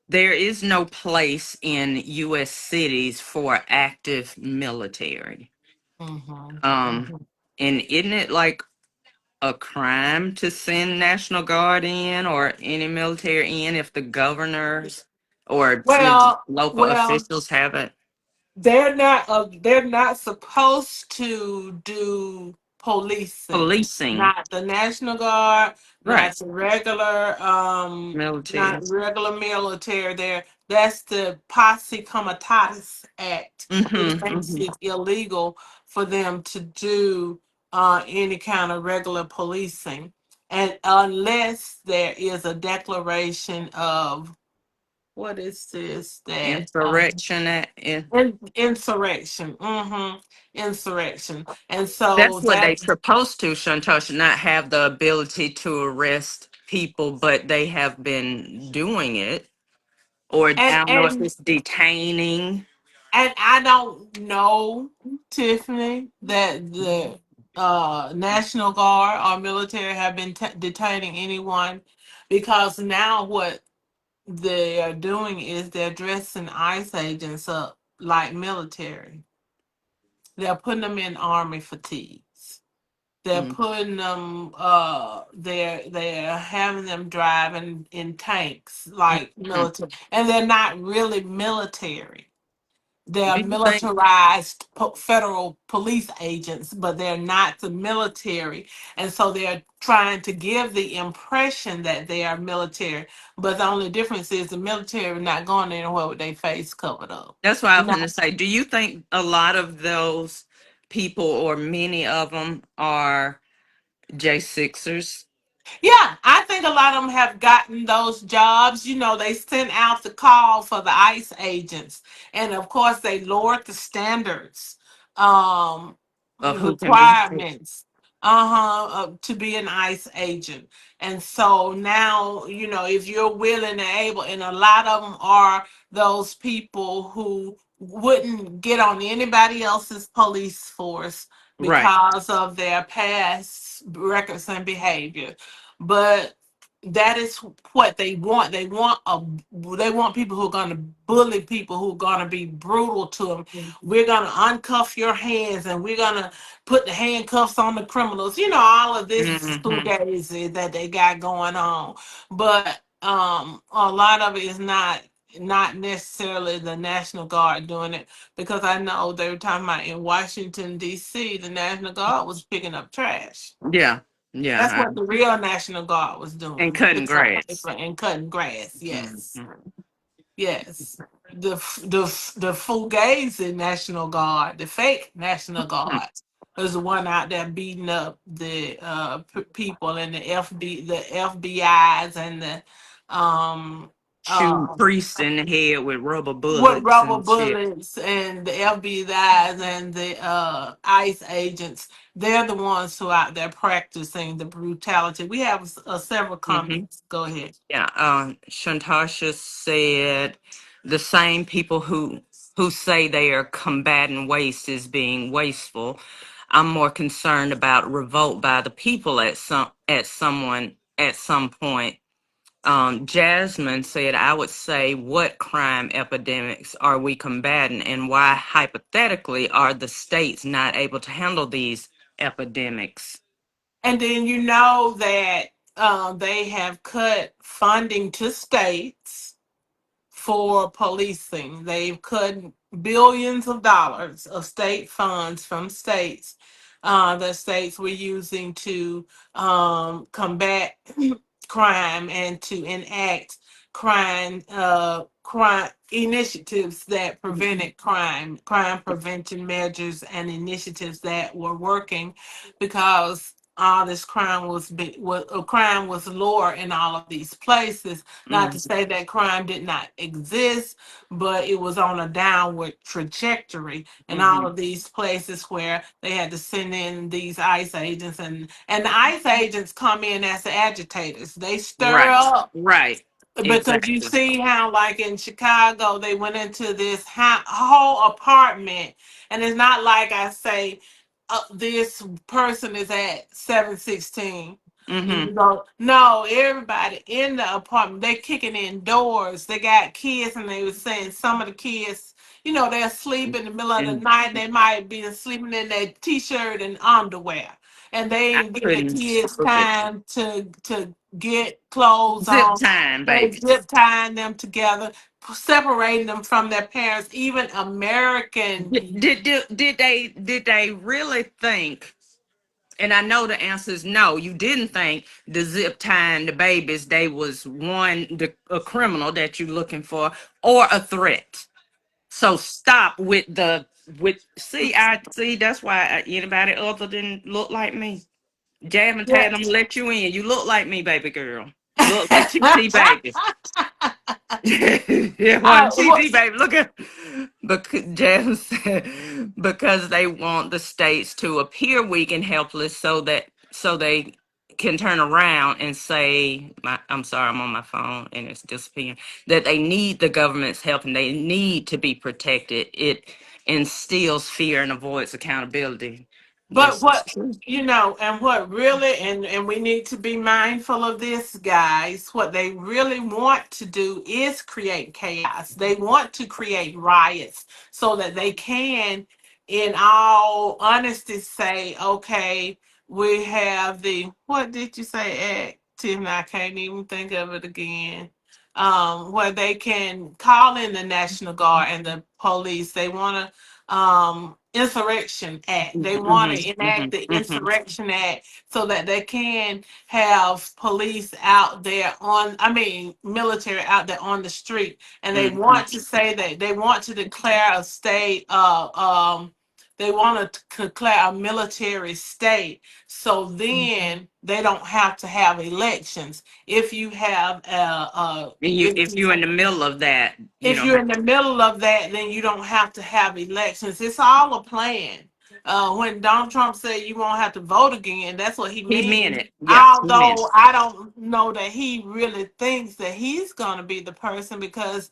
there is no place in U.S. cities for active military. Mm-hmm. Um, Mm-hmm. and isn't it like a crime to send National Guard in or any military in if the governors or city Well, local well, officials haven't they're not supposed to do policing. policing? Not the National Guard, Right. not the regular Military. not regular military there. That's the Posse Comitatus Act, which Mm-hmm, makes mm-hmm. it illegal for them to do any kind of regular policing. And unless there is a declaration of what is this that Insurrection. insurrection. Insurrection. And That's so what they're that supposed to, Shantasha, not have the ability to arrest people, but they have been doing it. Or and I don't know if and it's detaining. and I don't know, Tiffany, that the National Guard or military have been detaining anyone, because now what they are doing is they're dressing ICE agents up like military. They're putting them in army fatigues. They're Mm, putting them they're having them driving in tanks like mm. military, and they're not really military. They're Do you think militarized federal police agents, but they're not the military. And so they're trying to give the impression that they are military. But the only difference is the military not going anywhere with their face covered up. that's what I was No. going to say? Do you think a lot of those people, or many of them, are J6ers? Yeah, I think a lot of them have gotten those jobs. They sent out the call for the ICE agents, and of course, they lowered the standards, Of who can be? requirements, to be an ICE agent. And so now, if you're willing and able, and a lot of them are those people who wouldn't get on anybody else's police force Right. because of their past records and behavior, but that is what they want. They want people who are going to bully people, who are going to be brutal to them. We're going to uncuff your hands, and we're going to put the handcuffs on the criminals. All of this Hmm. fugazi that they got going on. But a lot of it is not necessarily the National Guard doing it, because I know they were talking about in Washington D.C. the National Guard was picking up trash. Yeah. That's Yeah. what the real National Guard was And doing. cutting Picking up grass. paper and cutting grass. Yes. Hmm. Yes. The Fugazi National Guard, the fake National Guard, was the one out there beating up the people, and the FBI, the FBI's, and the um shoot uh, priests in the head with rubber with bullets rubber and shit. bullets, and the FBI's and the ICE agents. They're the ones who out there practicing the brutality. We have several Hmm. comments. Go ahead. Yeah, Shantasha said the same people who say they are combating waste is being wasteful. I'm more concerned about revolt by the people at some point. Jasmine said, I would say, what crime epidemics are we combating, and why hypothetically are the states not able to handle these epidemics? And then you know that they have cut funding to states for policing. They've cut billions of dollars of state funds from states that states were using to combat crime and to enact crime initiatives that prevented crime prevention measures and initiatives that were working because all this crime was lower in all of these places. Not to Mm, say that crime did not exist, but it was on a downward trajectory in all hmm. of these places where they had to send in these ICE agents, and the ICE agents come in as the agitators. They stir Right, up right, because you exactly. see how, like in Chicago, they went into this whole apartment, and it's not like I say, this person is at 716. You Hmm. know, no, everybody in the apartment, they kicking in doors. They got kids, and they were saying some of the kids, they're asleep in the middle of the And night. They might be sleeping in their t-shirt and underwear, and they I ain't giving the couldn't kids screw it. time to get clothes Zip on. time, They baby. zip tying them together, separating them from their parents. Even American. Did they really think? And I know the answer is no. You didn't think the zip tying the babies they was a criminal that you're looking for or a threat. So stop with I see that's why anybody other than look like me. Jam and Yeah. Tad, I'm gonna let you in. You look like me, baby girl. Look like TT baby. Yeah, one What? TT baby. Look at because Jam said because they want the states to appear weak and helpless so they can turn around and say I'm sorry, I'm on my phone and it's disappearing. That they need the government's help and they need to be protected. It instills fear and avoids accountability. But This is what true. and what really, and we need to be mindful of this, guys. What they really want to do is create chaos. They want to create riots so that they can, in all honesty, say, okay, we have the what did you say, Tim? I can't even think of it again. Where they can call in the National Guard and the police. They want to insurrection act. They want Mhm, to enact mhm, the mhm, insurrection act so that they can have police out there I mean military out there on the street, and they mhm. want to say that they want to declare a state they want to declare a military state, so then they don't have to have elections. If you have And if you're in the middle of that, you if know, you're in the middle of that, then you don't have to have elections. It's all a plan. When Donald Trump said you won't have to vote again, that's what he he meant means. it. Yeah, he meant Although I don't know that he really thinks that he's going to be the person because,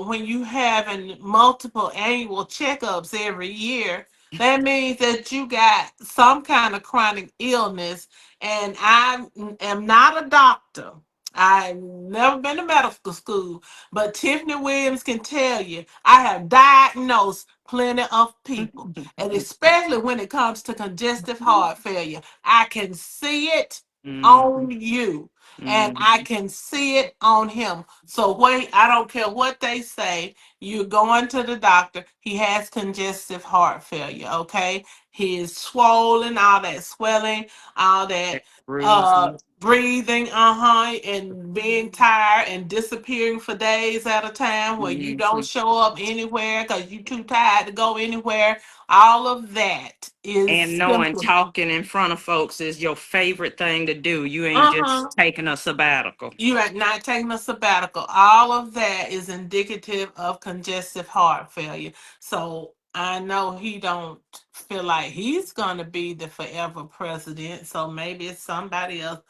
when you having multiple annual checkups every year, that means that you got some kind of chronic illness. And I am not a doctor. I've never been to medical school, but Tiffany Williams can tell you I have diagnosed plenty of people, and it. especially when it comes to congestive heart failure. I can see it on Mhm, you, and I mhm. can see it on him. So wait, I don't care what they say. You're going to the doctor. He has congestive heart failure, okay? He is swollen, all that swelling, all that Bruising. breathing, and being tired and disappearing for days at a time where you don't Mhm. show up anywhere because you're too tired to go anywhere. All of that is And knowing symptoms. talking in front of folks is your favorite thing to do. You ain't Uh-huh. just taking taking a sabbatical. You are not taking a sabbatical. All of that is indicative of congestive heart failure. So I know he don't feel like he's gonna be the forever president. So maybe it's somebody else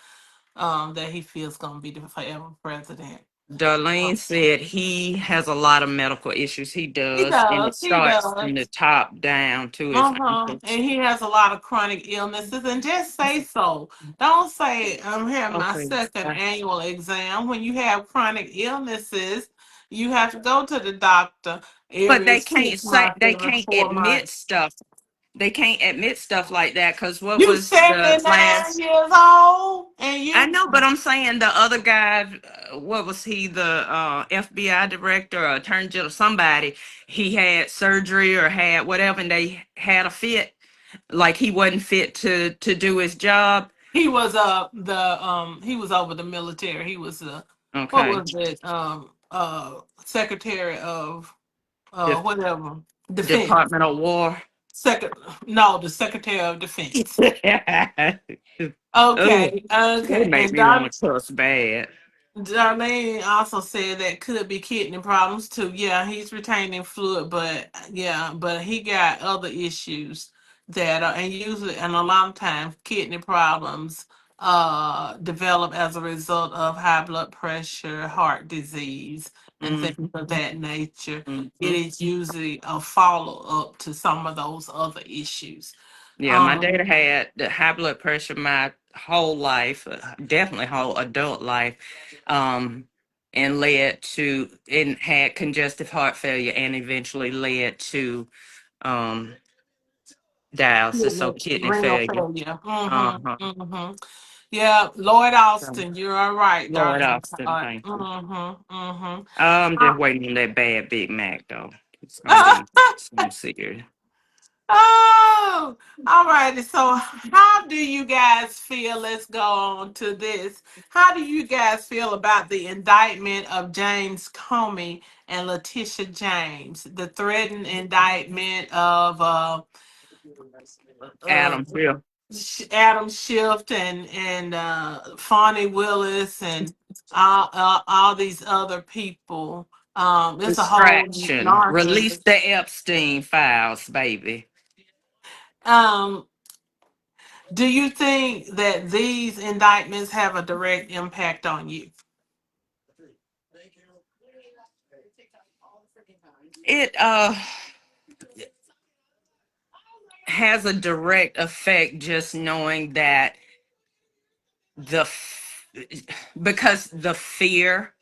that he feels gonna be the forever president. Darlene said he has a lot of medical issues. He He does, and it does. He starts from the does. top down to his Uh-huh. ankles. And he has a lot of chronic illnesses. And just say so. Don't say I'm having my Okay. second annual exam. When you have chronic illnesses, you have to go to the doctor But every they can't 6 months, they every can't 4 months. admit stuff. They can't admit stuff like that because what You was the 79 last? years old and I you know, but I'm saying the other guy, what was he, the FBI director or attorney general, somebody, he had surgery or had whatever, and they had a fit, like he wasn't fit to do his job. he was he was over the military. He was what Okay. was it? Secretary of The whatever. Defense. Department of War. Second, no, the Secretary of Defense. Oh, Okay, they okay. make And me want to cuss bad. Darlene also said that could be kidney problems too. Yeah, he's retaining fluid, but yeah, but he got other issues that are, and usually, and a lot of times, kidney problems develop as a result of high blood pressure, heart disease, and things Mm-hmm. of that nature. It Mm-hmm. is usually a follow up to some of those other issues. Yeah, my dad Um, had the high blood pressure my whole life, definitely whole adult life, um, and led to and had congestive heart failure, and eventually led to um, dialysis, so kidney renal failure. failure. Uh huh. Yeah, Lloyd So, Austin, you're all right, Lord darling. Austin, thank you. Mm-hmm. I'm just waiting on that bad Big Mac though. It's gonna be some serious. Oh, all righty. So, how do you guys feel? Let's go on to this. How do you guys feel about the indictment of James Comey and Letitia James? The threatened indictment of uh, Adam, Bill, Adam Schiff and Fonnie Willis and all these other people. It's a whole distraction. Release narrative. the Epstein files, baby. Um, do you think that these indictments have a direct impact on you? It has a direct effect just knowing that the because the fear,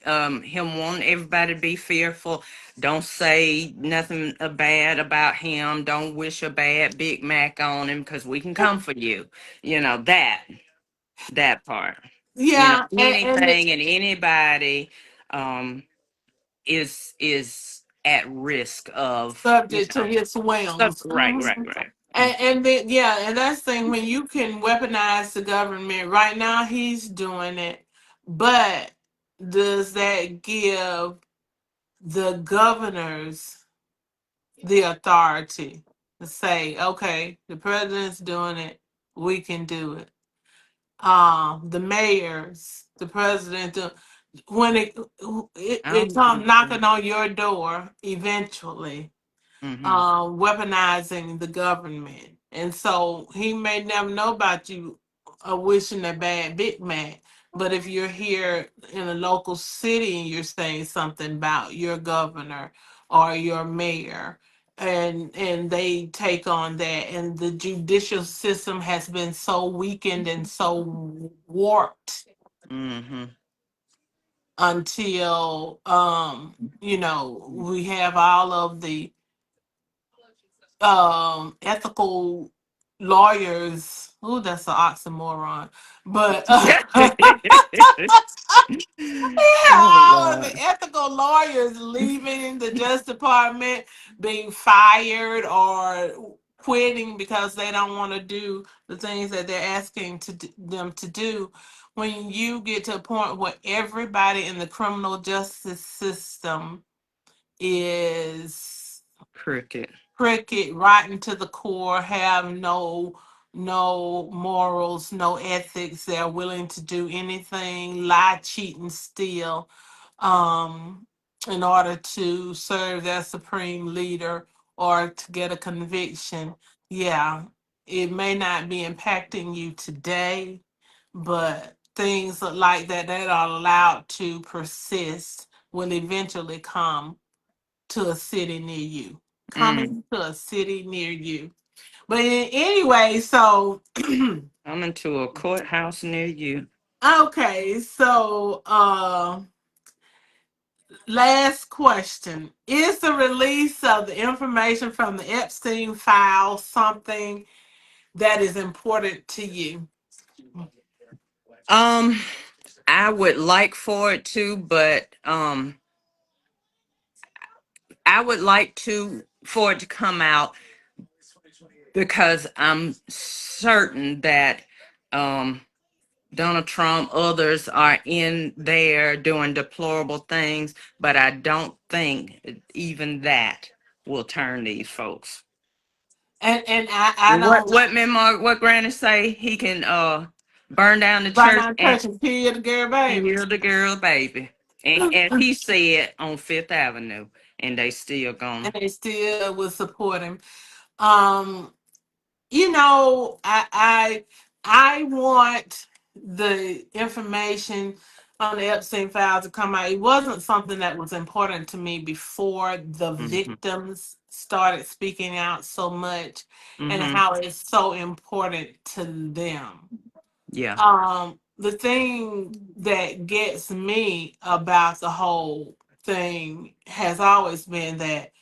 him wanting everybody to be fearful, don't say nothing bad about him, don't wish a bad Big Mac on him because we can come for you, that part, Yeah, and anything and anybody um is at risk of, subject to his stuff. whims. Right, right, right. And then yeah, and that's the thing when you can weaponize the government. Right now, he's doing it, but does that give the governors the authority to say, okay, the president's doing it, we can do it? The mayors, the president, when it Um, comes knocking on your door eventually, mm-hmm. weaponizing the government. And so he may never know about you wishing a bad Big Mac. But if you're here in a local city and you're saying something about your governor or your mayor, and they take on that, and the judicial system has been so weakened and so warped Mm-hmm. until we have all of the ethical lawyers. Oh, that's an oxymoron. But Oh all of the Lord. ethical lawyers leaving the Justice Department, being fired or quitting because they don't want to do the things that they're asking them to do. When you get to a point where everybody in the criminal justice system is Cricket. cricket, rotten to the core, have no no morals, no ethics. They're willing to do anything, lie, cheat, and steal, um, in order to serve their supreme leader or to get a conviction. Yeah, it may not be impacting you today, but things like that are allowed to persist will eventually come to a city near you. Mm. Coming to a city near you. But anyway, so Coming to a courthouse near you. okay, so last question. Is the release of the information from the Epstein file something that is important to you? Um, I would like for it to, but I would like to for it to come out because I'm certain that um Donald Trump, others are in there doing deplorable things, but I don't think even that will turn these folks. And I What don't what Mary what Granny say? He can burn down the right church now and touching kill the girl baby. kill the girl baby. And as he said on Fifth Avenue, and they still And gonna. they still will support him. Um you know, I want the information on the Epstein file to come out. It wasn't something that was important to me before the Mm-hmm. victims started speaking out so much and Mm-hmm. how it's so important to them. Yeah. The thing that gets me about the whole thing has always been that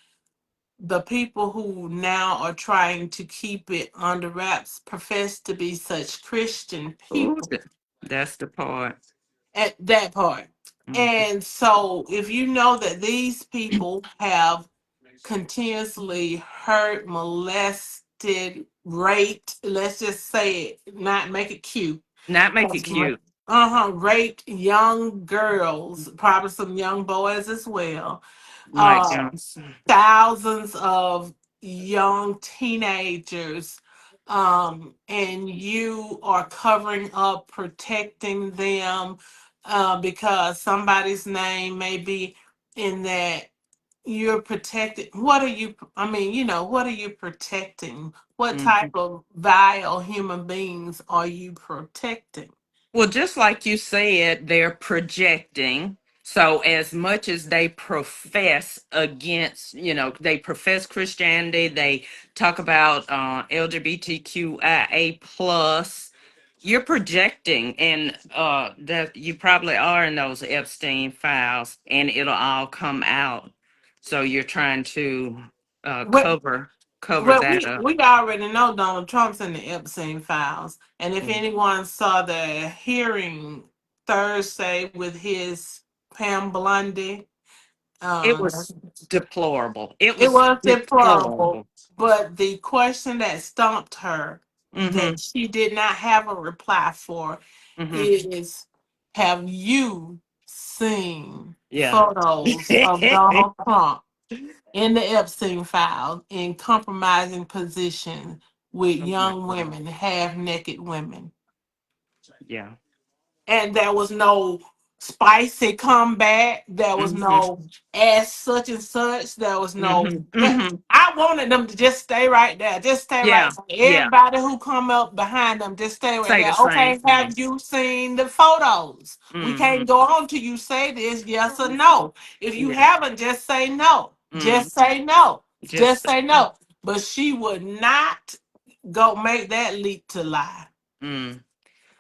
the people who now are trying to keep it under wraps profess to be such Christian Ooh, people that's the part. at that part. Mm-hmm. And so, if you know that these people have continuously hurt, molested, raped, let's just say it, not make it cute. Not make it cute. Raped young girls, probably some young boys as well. Mike Uh, Johnson. Thousands of young teenagers, and you are covering up, protecting them, because somebody's name may be in that. You're protected. What are you? I mean, what are you protecting? What type Mhm. of vile human beings are you protecting? Well, just like you said, they're projecting. So, as much as they profess against, they profess Christianity, they talk about LGBTQIA plus. You're projecting, and that you probably are in those Epstein files, and it'll all come out. So you're trying to cover Well, that we up. we already know Donald Trump's in the Epstein files, and if Mm. anyone saw the hearing Thursday with his Pam Blundy, It uh, was deplorable. It it was was deplorable. deplorable. But the question that stumped her, Mm-hmm. that she did not have a reply for, Mm-hmm. is: Have you seen Yeah. photos of Donald Trump in the Epstein file in compromising positions with Oh my young God. women, half naked women? Yeah. And there was no spicy comeback. There was Mm-hmm. no ask such and such. There was no. Mm-hmm. Mm-hmm. I wanted them to just stay right there. Just stay right Yeah. there. Yeah. Everybody who come up behind them, just stay right Say there. the same Okay, thing. have you seen the photos? We Mm-hmm. can't go on till you say this, yes or no. If you Yeah. haven't, just say no. Mm. Just say no. Just Just say say no. no. But she would not go make that leap to lie. Mm.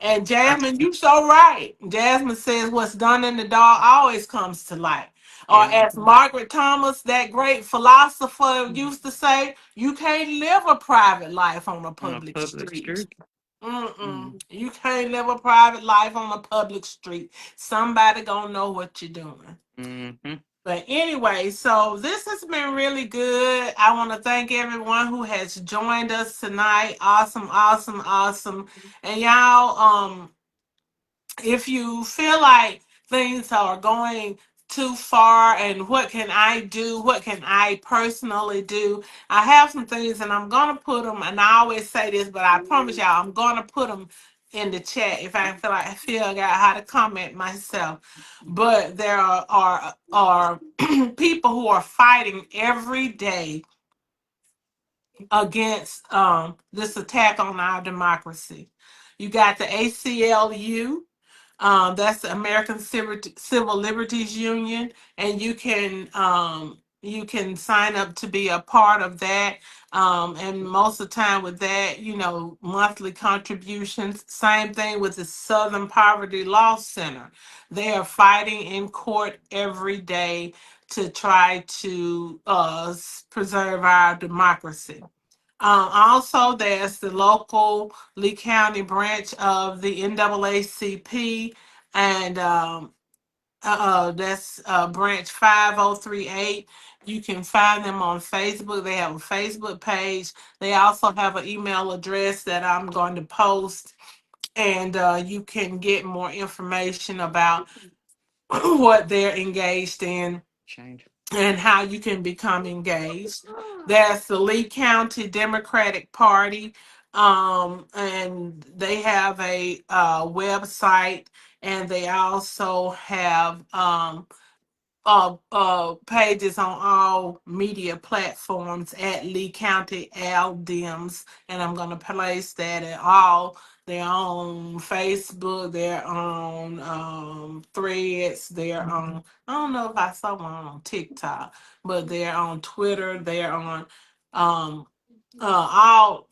And Uh, Jasmine, you so right. Jasmine says what's done in the dark always comes to light. Or every as Margaret Thomas, that great philosopher, used to say, you can't live a private life on a on a public public street. street. Mm-mm. Mm. You can't live a private life on a public street. Somebody gonna know what you're doing. Mm-hmm. But anyway, so this has been really good. I want to thank everyone who has joined us tonight. Awesome, awesome, awesome. And y'all, if you feel like things are going too far, and what can I do? What can I personally do? I have some things, and I'm gonna put them. And I always say this, but I promise y'all, I'm gonna put them in the chat if I feel like I figure out how to comment myself. But there are people who are fighting every day against this attack on our democracy. You got the ACLU, that's the American Civil Liberties Union, and you can sign up to be a part of that. And most of the time with that, monthly contributions. Same thing with the Southern Poverty Law Center. They are fighting in court every day to try to preserve our democracy. Also, there's the local Lee County branch of the NAACP, and that's branch 5038. You can find them on Facebook. They have a Facebook page. They also have an email address that I'm going to post, and you can get more information about what they're engaged in Change. and how you can become engaged. That's the Lee County Democratic Party, and they have a website, and they also have pages on all media platforms at Lee County Aldems, and I'm gonna place that at all. They're on Facebook, they're on Threads, they're on. I don't know if I saw one on TikTok, but they're on Twitter. They're on um all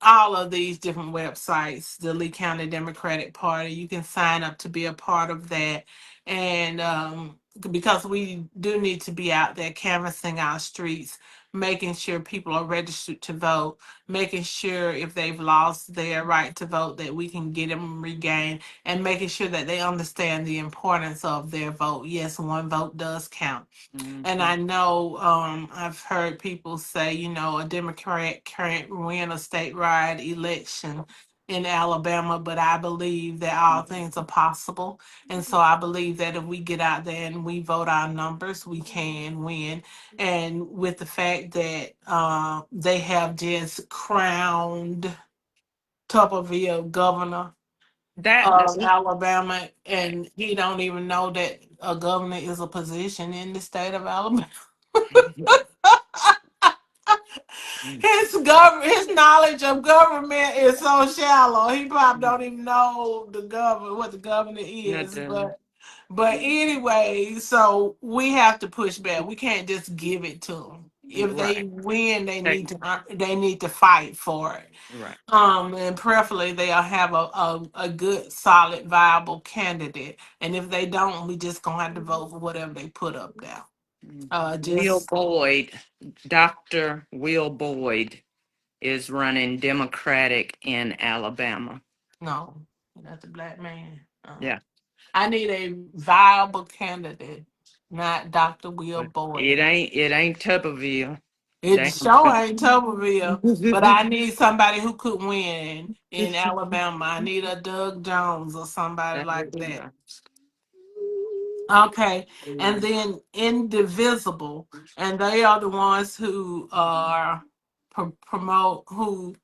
all of these different websites. The Lee County Democratic Party. You can sign up to be a part of that, and because we do need to be out there canvassing our streets, making sure people are registered to vote, making sure if they've lost their right to vote that we can get them regained, and making sure that they understand the importance of their vote. Yes, one vote does count. And Mhm. I know I've heard people say, a Democrat can't win a statewide election in Alabama, but I believe that all things are possible. And so I believe that if we get out there and we vote our numbers, we can win. And with the fact that they have just crowned Tuberville governor That of Alabama, and he don't even know that a governor is a position in the state of Alabama. His knowledge of government is so shallow. He probably don't even know what the governor is. nothing. But anyway, so we have to push back. We can't just give it to them. If they Right. win, Take, they need to fight for it. right. And preferably they'll have a good, solid, viable candidate. And if they don't, we just gonna have to vote for whatever they put up there. Will Just Boyd, Dr. Will Boyd is running Democratic in Alabama. no, that's a black man. Yeah. I need a viable candidate, not Dr. Will But Boyd. it ain't Tuberville. It Damn. sure ain't Tuberville, but I need somebody who could win in Alabama. I need a Doug Jones or somebody That like would be that. nice. Okay, and then Indivisible, and they are the ones who are promote who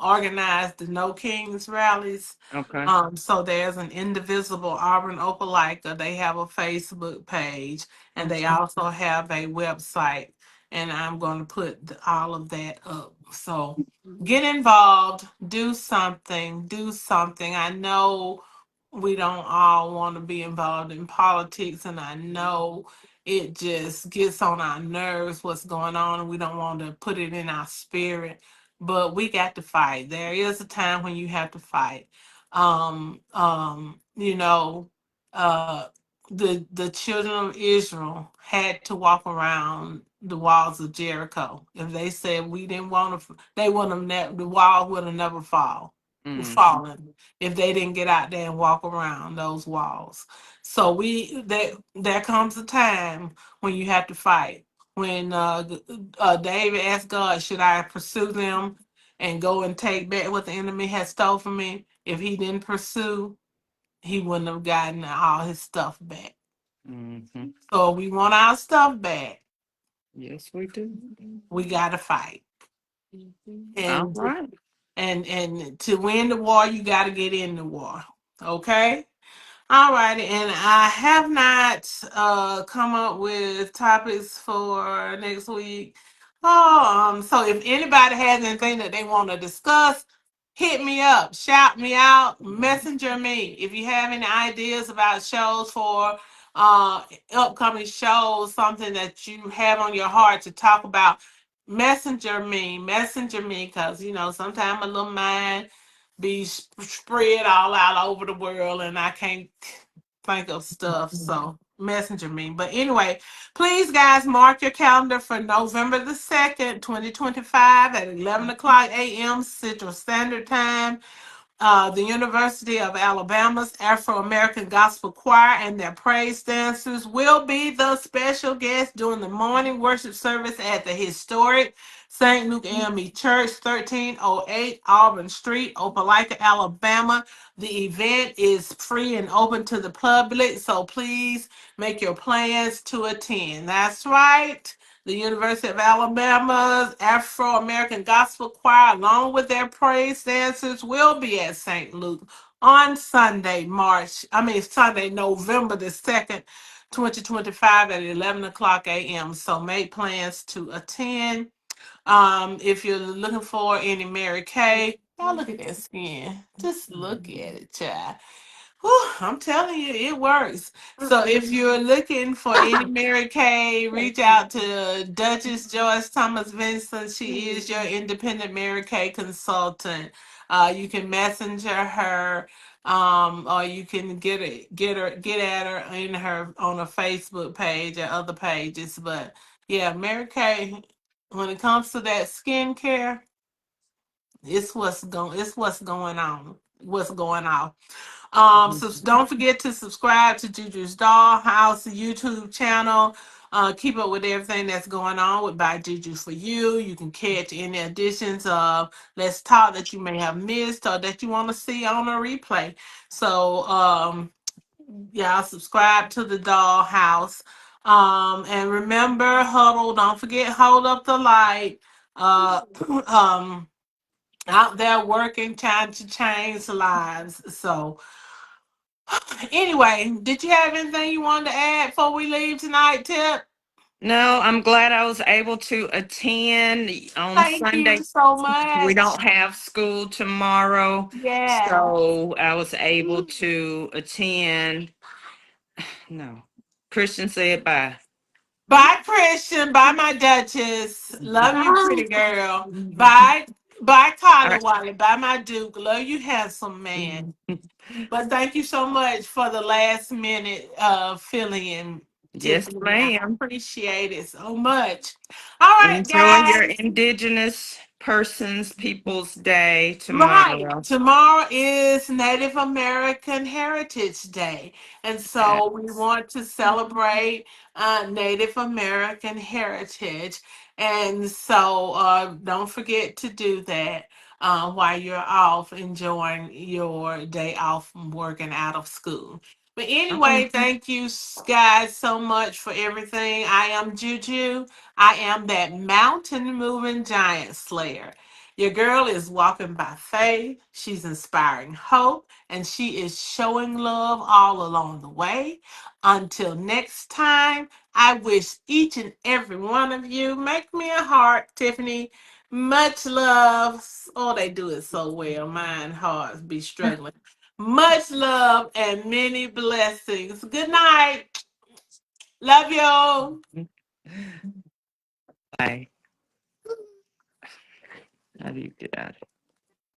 organize the No Kings rallies. Okay. So there's an Indivisible Auburn Opelika. They have a Facebook page, and they Okay. also have a website. And I'm going to put all of that up. So get involved, do something, do something. I know we don't all want to be involved in politics, and I know it just gets on our nerves what's going on, and we don't want to put it in our spirit, but we got to fight. There is a time when you have to fight. Um, um, you know, uh, the children of Israel had to walk around the walls of Jericho. If they said we didn't want to, they wouldn't have the wall would have never Mm-hmm. fallen if they didn't get out there and walk around those walls. So there comes a time when you have to fight. When David asked God, should I pursue them and go and take back what the enemy had stole from me? If he didn't pursue, he wouldn't have gotten all his stuff back. Hmm. So we want our stuff back. Yes, we do. We gotta fight. All And right. and to win the war, you gotta get in the war. Okay? All righty, and I have not come up with topics for next week. Oh, so if anybody has anything that they want to discuss, hit me up, shout me out, messenger me. If you have any ideas about shows for uh upcoming shows, something that you have on your heart to talk about, messenger me, because sometimes a little mind be spread all out over the world and I can't think of stuff. So messenger me. But anyway, please guys mark your calendar for November the 2nd, 2025 at 11 o'clock a.m. Central Standard Time. The University of Alabama's Afro American Gospel Choir and their praise dancers will be the special guests during the morning worship service at the historic St. Luke AME Church, 1308 Auburn Street, Opelika, Alabama. The event is free and open to the public, so please make your plans to attend. That's right. The University of Alabama's Afro American Gospel Choir, along with their praise dancers, will be at St. Luke on Sunday, November the 2nd, 2025 at 11 o'clock a.m. So make plans to attend. If you're looking for any Mary Kay, y'all look at that skin. Just look at it, child. Whew, I'm telling you, it works. So if you're looking for any Mary Kay, reach out to Duchess Joyce Thomas Vincent. She is your independent Mary Kay consultant. You can messenger her, or you can get at her in her on her Facebook page or other pages. But yeah, Mary Kay, when it comes to that skincare, it's what's going on. What's going on. So don't forget to subscribe to Juju's Dollhouse YouTube channel. Keep up with everything that's going on with By Juju for You. You can catch any editions of Let's Talk that you may have missed or that you want to see on a replay. So y'all subscribe to the Dollhouse. And remember, huddle. Don't forget, hold up the light. Uh, um, out there working, trying to change lives. So anyway, did you have anything you wanted to add before we leave tonight, Tip? No, I'm glad I was able to attend on Thank you Sunday. so We much. don't have school tomorrow, Yeah. so I was able to attend. No, Christian said bye. Bye, Christian. Bye, my Duchess. Love you, pretty girl. Bye. Bye, All Collie right. Wally. Bye, my Duke. Love you, handsome man. But thank you so much for the last minute filling in, Yes, Tiffany. I ma'am. appreciate it so much. All right, Enjoy your guys. Indigenous Persons Peoples Day Right. tomorrow. Tomorrow is Native American Heritage Day. And so we Yes. want to celebrate Native American heritage. And so don't forget to do that while you're off enjoying your day off from working out of school. But anyway, thank you guys so much for everything. I am Juju. I am that mountain moving giant slayer. Your girl is walking by faith. She's inspiring hope, and she is showing love all along the way. Until next time, I wish each and every one of you make me a heart, Tiffany. Much love. Oh, they do it so well. Mine hearts be struggling. Much love and many blessings. Good night. Love you. Bye. How do you get out?